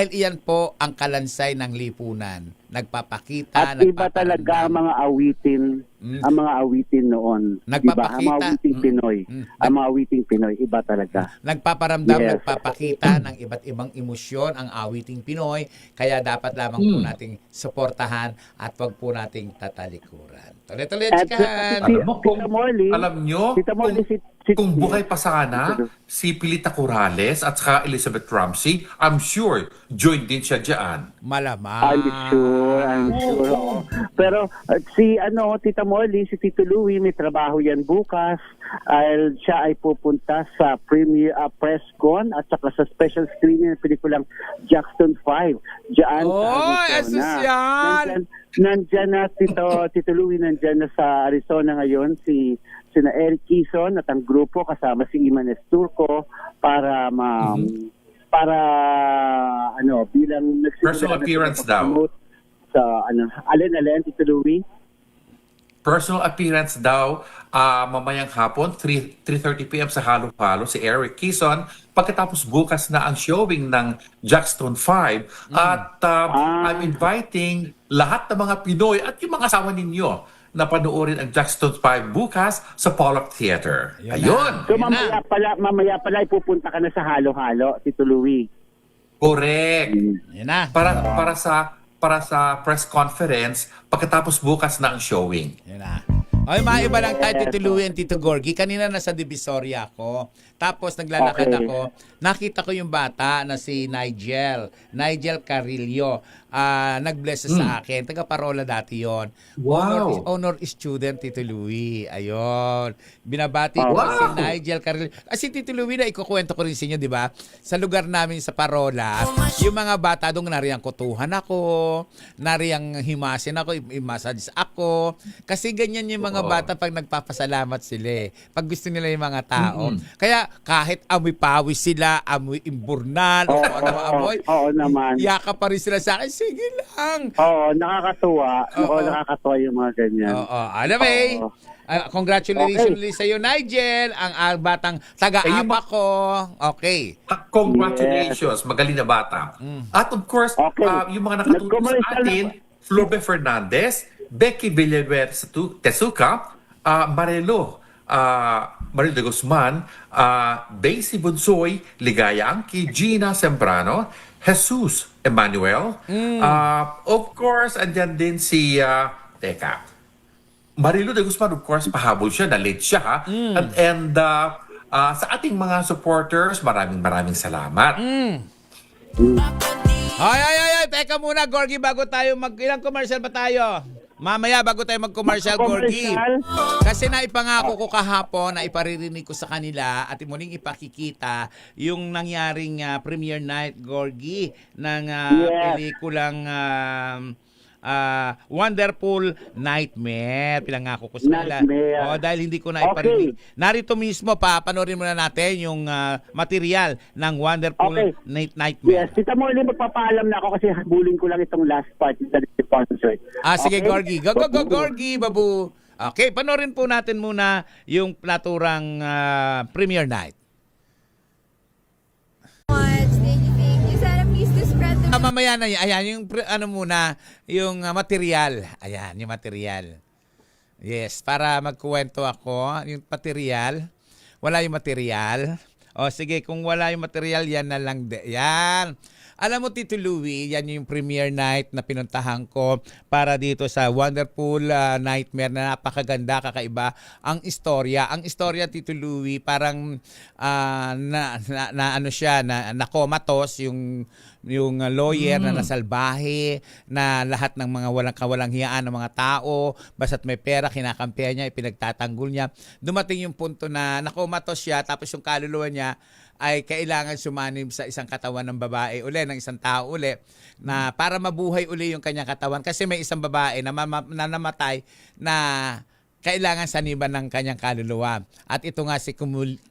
iyan po ang kalansay ng lipunan. nagpapakita, At iba talaga ang mga awitin, ang mga awitin noon. Nagpapakita. Diba? Ang mga awiting Pinoy. Ang mga awiting Pinoy, iba talaga. Nagpaparamdam, Yes. nagpapakita ng iba't ibang emosyon ang awiting Pinoy, kaya dapat lamang po nating suportahan at wag po nating tatalikuran. Tuloy-tuloy, At chikahan! Alam mo, kung, Tita Molly, alam nyo, Tita Molly, kung buhay pa sana, si Pilita Corrales at saka Elizabeth Ramsey, I'm sure, join din siya dyan. Malamang. I'm sure. Oo. Pero Tita Molly, si Tito Louie, may trabaho yan bukas. Siya ay pupunta sa premiere press con at saka sa special screening ng pelikulang Jackson 5. Diyan sa Arizona. Nandyan na Tito Louie, nandyan na sa Arizona ngayon sina Eric Quezon at ang grupo kasama si Iman Esturco para bilang Personal appearance daw. Sa alin Tito Louie? Personal appearance daw mamayang hapon, 3:30 p.m. sa Halo-Halo, si Eric Quezon. Pagkatapos bukas na ang showing ng Jackson 5. At I'm inviting lahat ng mga Pinoy at yung mga asawa ninyo na panoorin ang Jackson 5 bukas sa Pollock Theater. Ayun! So mamaya pala ipupunta ka na sa Halo-Halo, Tito Louie. Correct! Yan na. Para sa press conference pagkatapos bukas na ang showing. Yan na. Ay, maiba lang tayo, Tito Louie and Tito Gorgie. Kanina nasa Divisoria ako. Tapos naglalakad ako. Nakita ko yung bata na si Nigel Carillo. Nag-bless sa akin. Taga-Parola dati yon. Wow! Honor student, Tito Louie. Ayun. Binabati ko si Nigel Carillo. Si Tito Louie na ikukwento ko rin sa inyo, di ba? Sa lugar namin sa Parola, yung mga bata doon nariyang kutuhan ako, nariyang himasin ako, i-massage ako. Kasi ganyan yung mga bata pag nagpapasalamat sila. Pag gusto nila yung mga tao. Kaya kahit amoy pawis sila, amoy imburnal, o ano amoy, yakap pa rin sila sa akin. Sige lang. Oo, nakakatuwa. Nakakatuwa yung mga ganyan. Alam congratulations sa iyo, Nigel, ang batang taga-apa ko. Okay. Congratulations, magaling na bata. At of course, yung mga nakatulong sa atin, Flobe Fernandez, Becky Villanueva Tesuca, Marilo de Guzman, Daisy Bunsoy, Ligaya Angki, Gina Sembrano, Jesus Emmanuel, of course, andyan din si Marilo de Guzman, of course, pahabol siya, na-late siya, ha? And sa ating mga supporters, maraming salamat. Ay, teka muna, Gorgie, bago tayo ilang commercial ba tayo? Mamaya, bago tayo mag-commercial, Gorgie. Kasi naipangako ko kahapon na iparirinig ko sa kanila at muling ipakikita yung nangyaring premiere night, Gorgie, ng pelikulang Wonderful Nightmare. Pinangako ko sa kanila. Dahil hindi ko na iparinig. Narito mismo, panorin muna natin yung material ng Wonderful Nightmare. Yes, Tita Molly, magpapaalam na ako kasi habulin ko lang itong last part ng concert. Sige, Gorgie. Go, Gorgie, babu. Okay, panorin po natin muna yung naturang premiere night. Mamaya na yan. Ayan, yung yung material. Ayan, yung material. Yes, para magkuwento ako. Yung material. Wala yung material. Sige, kung wala yung material, yan na lang. Yan. Alam mo, Tito Louie, yan yung premiere night na pinuntahan ko para dito sa Wonderful Nightmare na napakaganda, kakaiba. Ang istorya, Tito Louie, parang na comatose yung lawyer na nasalbahe, na lahat ng mga walang hiyaan ng mga tao, basta't may pera, kinakampihan niya, ipinagtatanggol niya. Dumating yung punto na nakomatos siya, tapos yung kaluluwa niya ay kailangan sumanib sa isang katawan ng babae uli, ng isang tao uli, na para mabuhay uli yung kanyang katawan. Kasi may isang babae na namatay na kailangan saniban ng kanyang kaluluwa. At ito nga si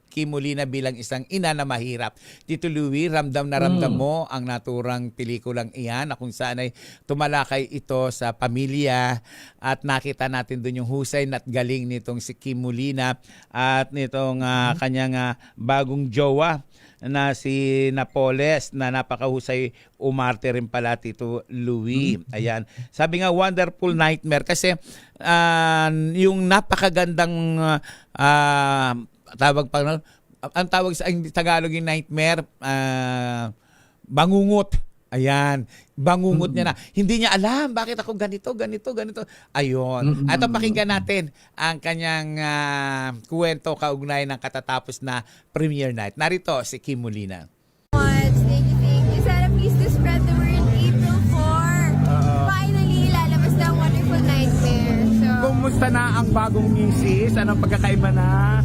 Kim Molina bilang isang ina na mahirap. Tito Louie, ramdam na ramdam mo ang naturang pelikulang iyan na kung saan ay tumalakay ito sa pamilya at nakita natin doon yung husay at galing nitong si Kim Molina at nitong kanyang bagong jowa na si Napoles na napakahusay umarte rin pala, Tito Louie. Ayan. Sabi nga, wonderful nightmare kasi yung napakagandang ang tawag sa Tagalog yung nightmare, bangungot. Ayan, bangungot niya na. Hindi niya alam bakit ako ganito. Ayun. At pakinggan natin ang kanyang kwento kaugnay ng katatapos na premiere night. Narito si Kim Molina. Thank you. Sana please to spread the word. April 4. Finally, lalabas na ang Wonderful Nightmare. So, Kumusta na ang bagong misis? Anong pagkakaiba na?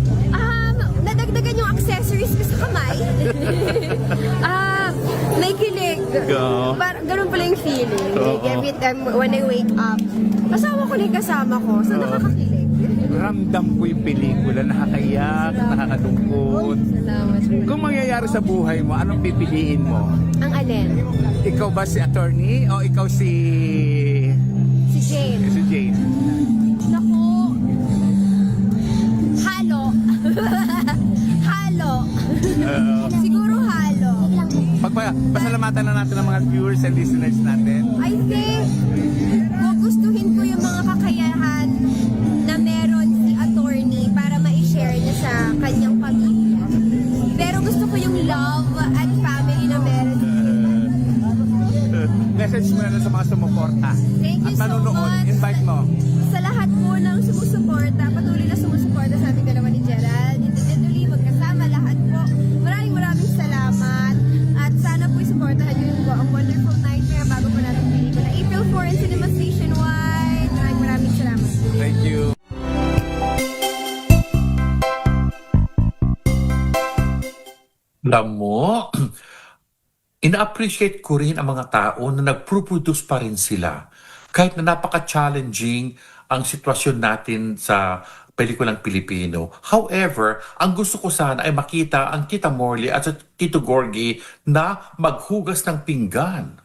nadagdagan yung accessories ko sa kamay. May kilig. Ganun pala yung feeling. Like every time when I wake up, kasama ko na yung kasama ko. So nakakakilig. Ramdam ko yung pelikula, nakakaiyak, nakakadungkot. Salamat. Kung mangyayari sa buhay mo, anong pipiliin mo? Ang alin? Ikaw ba si attorney o ikaw si Jane. Si Jane. Naku. Halo. Halo. Siguro halo. Pasalamatan na natin ang mga viewers and listeners natin. I think gugustuhin ko yung mga kakayahan na meron si attorney para ma-share niya sa kanyang pamilya. Pero gusto ko yung love at family na meron. Message mo na sa mga sumuporta. Thank you at manonood, so much. invite mo. Sa lahat po ng sumusuporta, patuloy na sumusuporta sa ating dalawa ni Gerald. Ituloy magkasama lahat po. Maraming salamat. At sana po isuportahan niyo po ang Wonderful Nightmare bago po natin pelikula. April 4 in cinemas nationwide. Maraming salamat. Thank you. Alam mo, ina-appreciate ko rin ang mga tao na nag-produce pa rin sila. Kahit na napaka-challenging ang sitwasyon natin sa pelikulang Pilipino. However, ang gusto ko sana ay makita ang Tita Morley at sa Tito Gorgie na maghugas ng pinggan.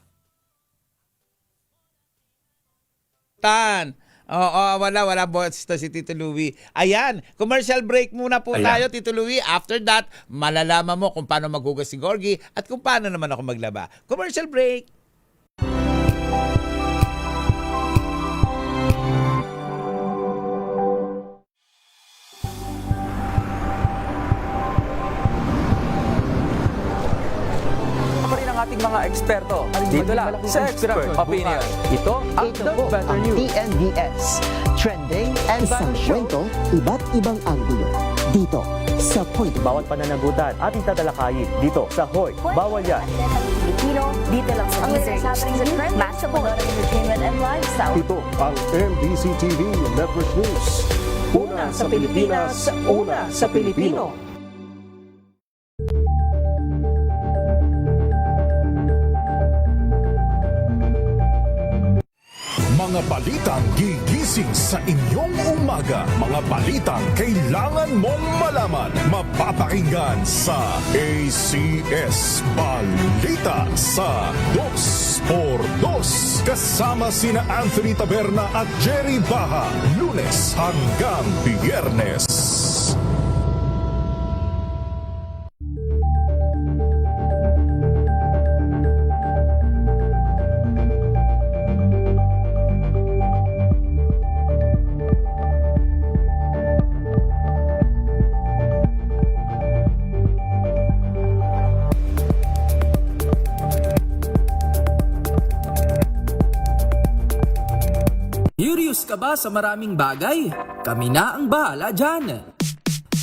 Wala boss to si Tito Louie. Ayan, commercial break muna po tayo, Tito Louie. After that, malalaman mo kung paano maghugas si Gorgie at kung paano naman ako maglaba. Commercial break. Ating mga eksperto dito lang sa Expert Opinion. Ito ang The Better News. TNVS. Trending and sa kwento, iba't ibang anggulo. Dito sa Point. Bawat pananagutan ating tatalakayin dito sa Hoy, Bawal Yan. Pilipino, dito lang sa Deezer HTV, Match Entertainment and Lifestyle. Ito ang MBC TV Network News. Una sa Pilipinas, una sa Pilipino. Mga balitang gigising sa inyong umaga. Mga balitang kailangan mong malaman. Mapapakinggan sa ACS Balita sa 2x2. Kasama sina Anthony Taberna at Jerry Baha. Lunes hanggang Biyernes. Curious ka ba sa maraming bagay? Kami na ang bahala dyan.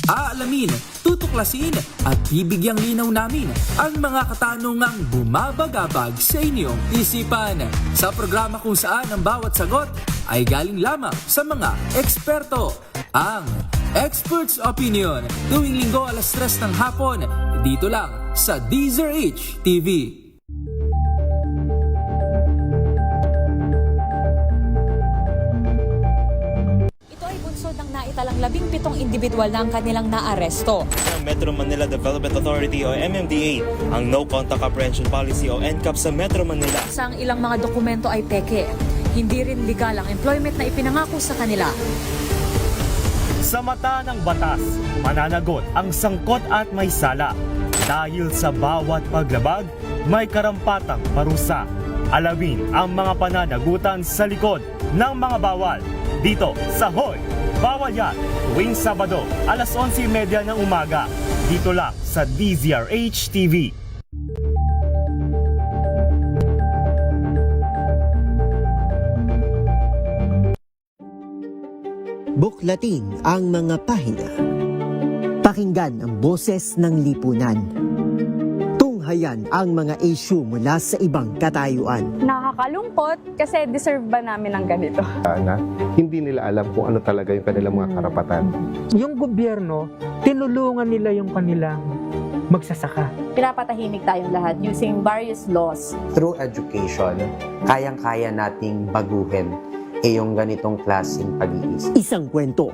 Aalamin, tutuklasin at bibigyang linaw namin ang mga katanungang bumabagabag sa inyong isipan. Sa programa kung saan ang bawat sagot ay galing lamang sa mga eksperto. Ang Expert's Opinion, tuwing linggo 3:00 ng hapon, dito lang sa Deezer HTV. Ito ay bunsod ng naitalang ang 17 individual na ang kanilang naaresto. Metro Manila Development Authority o MMDA ang No Contact Apprehension Policy o NCAP sa Metro Manila. Sa ang ilang mga dokumento ay peke. Hindi rin legal ang employment na ipinangako sa kanila. Sa mata ng batas, mananagot ang sangkot at may sala. Dahil sa bawat paglabag, may karampatang parusa. Alamin ang mga pananagutan sa likod ng mga bawal. Dito sa Hoy! Bawal Yan! Tuwing Sabado, alas 11:30 ng umaga. Dito lang sa DZRH TV. Buklatin ang mga pahina. Pakinggan ang boses ng lipunan. Tunghayan ang mga issue mula sa ibang katayuan. Nakakalungkot kasi deserve ba namin ng ganito? Na hindi nila alam kung ano talaga yung kanilang mga karapatan. Yung gobyerno, tinulungan nila yung kanilang magsasaka. Pinapatahimik tayong lahat using various laws. Through education, kayang-kaya nating baguhin yung ganitong klaseng pag-iisip. Isang kwento,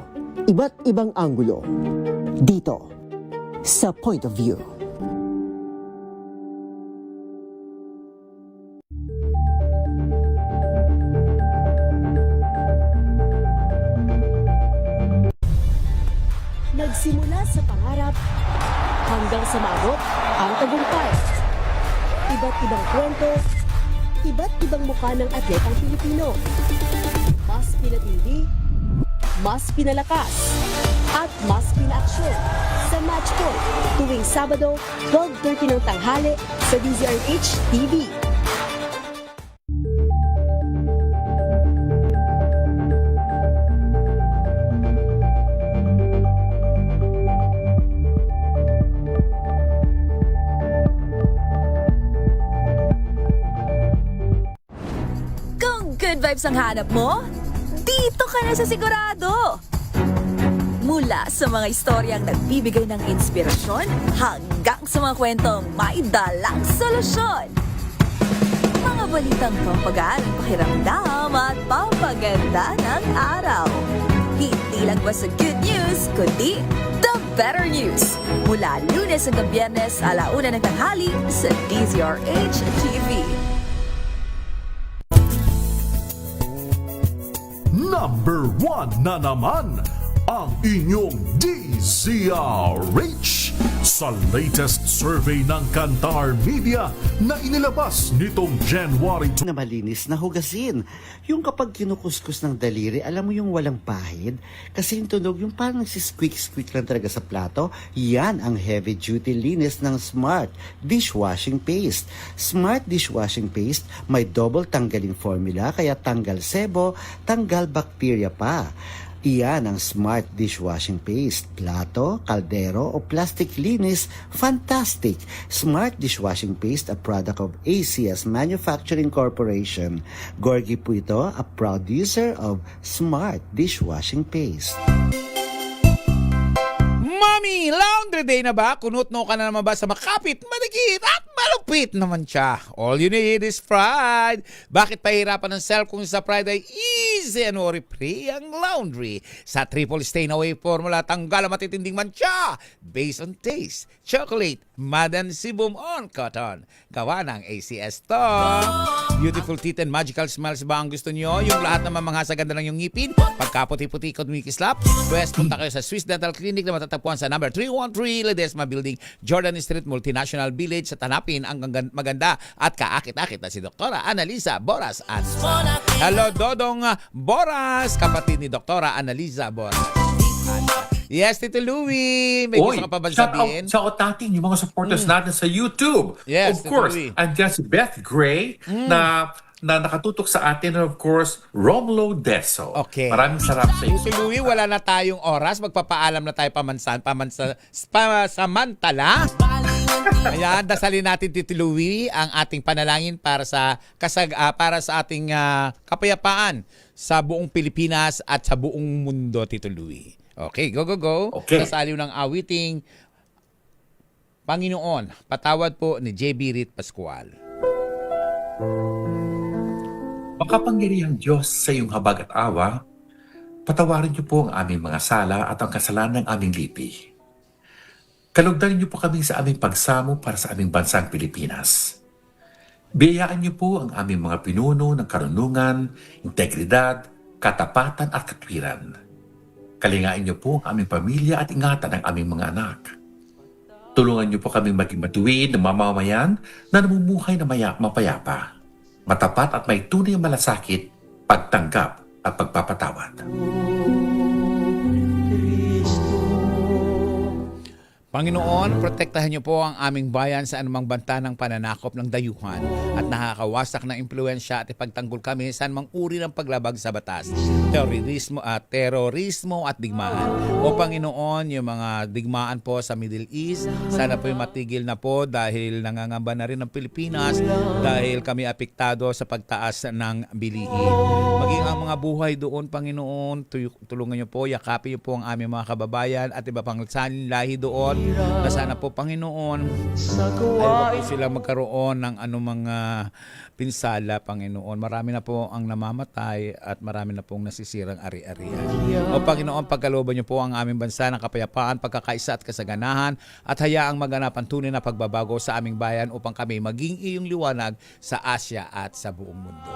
iba't ibang anggulo. Dito, sa Point of View. Nagsimula sa pangarap hanggang sa maabot ang tagumpay. Iba't ibang kwento, iba't ibang mukha ng atletang Pilipino. Mas pinatindi, mas pinalakas, at mas pinaaksyon sa Match Point tuwing Sabado, 12:30 ng tanghali sa DZRH TV. Good vibes ang hanap mo? Dito ka na sa sigurado! Mula sa mga istoryang nagbibigay ng inspirasyon hanggang sa mga kwentong may dalang solusyon. Mga balitang pampagaan, pakiramdam at pampaganda ng araw. Hindi lang ba sa good news, kundi the better news. Mula Lunes hanggang Biyernes, 1:00 ng tanghali sa DZRH TV. Number 1 na naman ang inyong DZRH sa latest survey ng Kantar Media na inilabas nitong January 2. Na malinis na hugasin. Yung kapag kinukuskus ng daliri, alam mo yung walang pahid? Kasi yung tunog, yung parang nagsisqueak-squeak lang talaga sa plato, yan ang heavy-duty linis ng Smart Dishwashing Paste. Smart Dishwashing Paste may double tanggaling formula, kaya tanggal sebo, tanggal bakterya pa. Iyan ang Smart Dishwashing Paste. Plato, kaldero o plastic linis, fantastic! Smart Dishwashing Paste, a product of ACS Manufacturing Corporation. Gorgie po ito, a proud user of Smart Dishwashing Paste. Mami, laundry day na ba? Kunot-no ka na naman ba sa makapit, madikit at malupit naman siya? All you need is pride. Bakit pahirapan ng self kung sa pride ay easy and worry-free ang laundry? Sa triple stain away formula, tanggal ang matitinding mancha. Based on taste, chocolate, mud and sebum on cotton. Gawa ng ACS to. Beautiful teeth and magical smiles ba ang gusto nyo? Yung lahat na mamangha sa ganda ng yung ngipin? Pagkaputi-puti ikot mikislap? Pwes, punta kayo sa Swiss Dental Clinic na matatagpuan sa number 313 Ledesma Building, Jordan Street, Multinational Village. At hanapin ang maganda at kaakit-akit na si Doktora Annalisa Boras. Hello, Dodong Boras, kapatid ni Doktora Annalisa Boras. Yes, Tito Louie. May gusto ka pa ba sabihin? Shout out natin yung mga supporters natin sa YouTube. Yes, of course, Louie. andyan si Beth Gray na nakatutok sa atin, and of course, Romulo Deso. Okay. Maraming sarap sa iyo. Tito Louie, wala na tayong oras. Magpapaalam na tayo pasamantala. Ayan, dasalin natin, Tito Louie, ang ating panalangin para sa ating kapayapaan sa buong Pilipinas at sa buong mundo, Tito Louie. Okay, go. Okay. Sa saliw ng awiting, Panginoon, patawad po ni JB Rit Pascual. Makapangyarihang Diyos sa iyong habag at awa, Patawarin niyo po ang aming mga sala at ang kasalanan ng aming lipi. Kalugdan niyo po kami sa aming pagsamo para sa aming bansang Pilipinas. Biyayaan niyo po ang aming mga pinuno ng karunungan, integridad, katapatan at katwiran. Kalingain niyo po ang aming pamilya at ingatan ang aming mga anak. Tulungan niyo po kami maging matuwid na mamamayan na namumuhay na mapayapa, matapat at may tunay na malasakit, pagtanggap at pagpapatawad. Panginoon, protektahan niyo po ang aming bayan sa anumang banta ng pananakop ng dayuhan at nakakawasak ng impluensya at ipagtanggol kami sa anumang uri ng paglabag sa batas, terorismo at digmaan. O Panginoon, yung mga digmaan po sa Middle East, sana po yung matigil na po dahil nangangamba na rin ng Pilipinas dahil kami apektado sa pagtaas ng bilihin. Maging ang mga buhay doon, Panginoon, tulungan niyo po, yakapin niyo po ang aming mga kababayan at iba pang lahi doon. Na sana po, Panginoon, ay wag sila magkaroon ng anumang pinsala, Panginoon. Marami na po ang namamatay at marami na pong nasisirang ari-arian. O Panginoon, pagkalooban niyo po ang aming bansa ng kapayapaan, pagkakaisa at kasaganahan at hayaang maganap ang tunay na pagbabago sa aming bayan upang kami maging iyong liwanag sa Asya at sa buong mundo.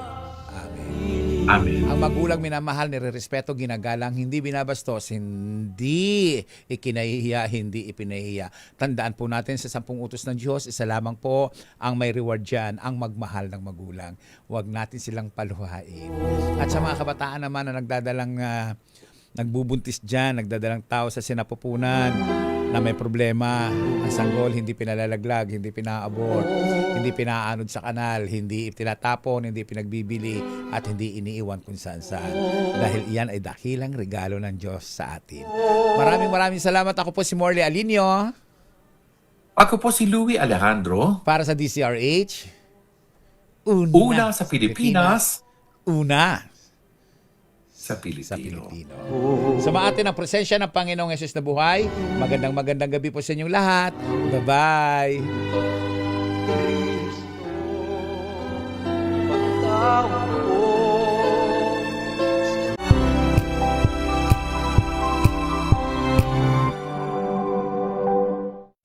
Amen. Amen. Ang magulang minamahal, nirerespeto, ginagalang, hindi binabastos, hindi ikinahihiya, hindi ipinahihiya. Tandaan po natin sa 10 utos ng Diyos, isa lamang po ang may reward dyan, ang magmahal ng magulang. Huwag natin silang paluhain. At sa mga kabataan naman na nagbubuntis dyan, nagdadalang tao sa sinapupunan na may problema, ang sanggol hindi pinalalaglag, hindi pinaabot, hindi pinaanod sa kanal, hindi tinatapon, hindi pinagbibili at hindi iniiwan kung saan-saan. Dahil iyan ay dakilang regalo ng Diyos sa atin. Maraming salamat. Ako po si Morley Alinio. Ako po si Louie Alejandro. Para sa DCRH. Una sa Pilipinas. Una sa Pilipino. Sumaatin ang presensya ng Panginoong Yesus na buhay. Magandang gabi po sa inyong lahat. Bye-bye.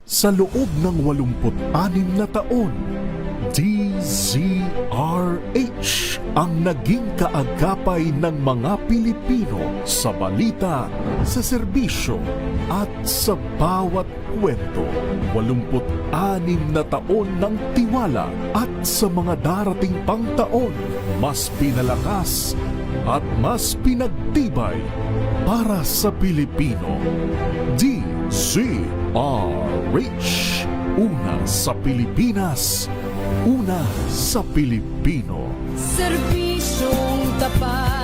Sa loob ng 86 na taon, DZRH ang naging kaagapay ng mga Pilipino sa balita, sa serbisyo at sa bawat kwento. 86 na taon ng tiwala at sa mga darating pang taon, mas pinalakas at mas pinagtibay para sa Pilipino. DZRH, una sa Pilipinas, una sa Pilipino. Serbisyong tapat.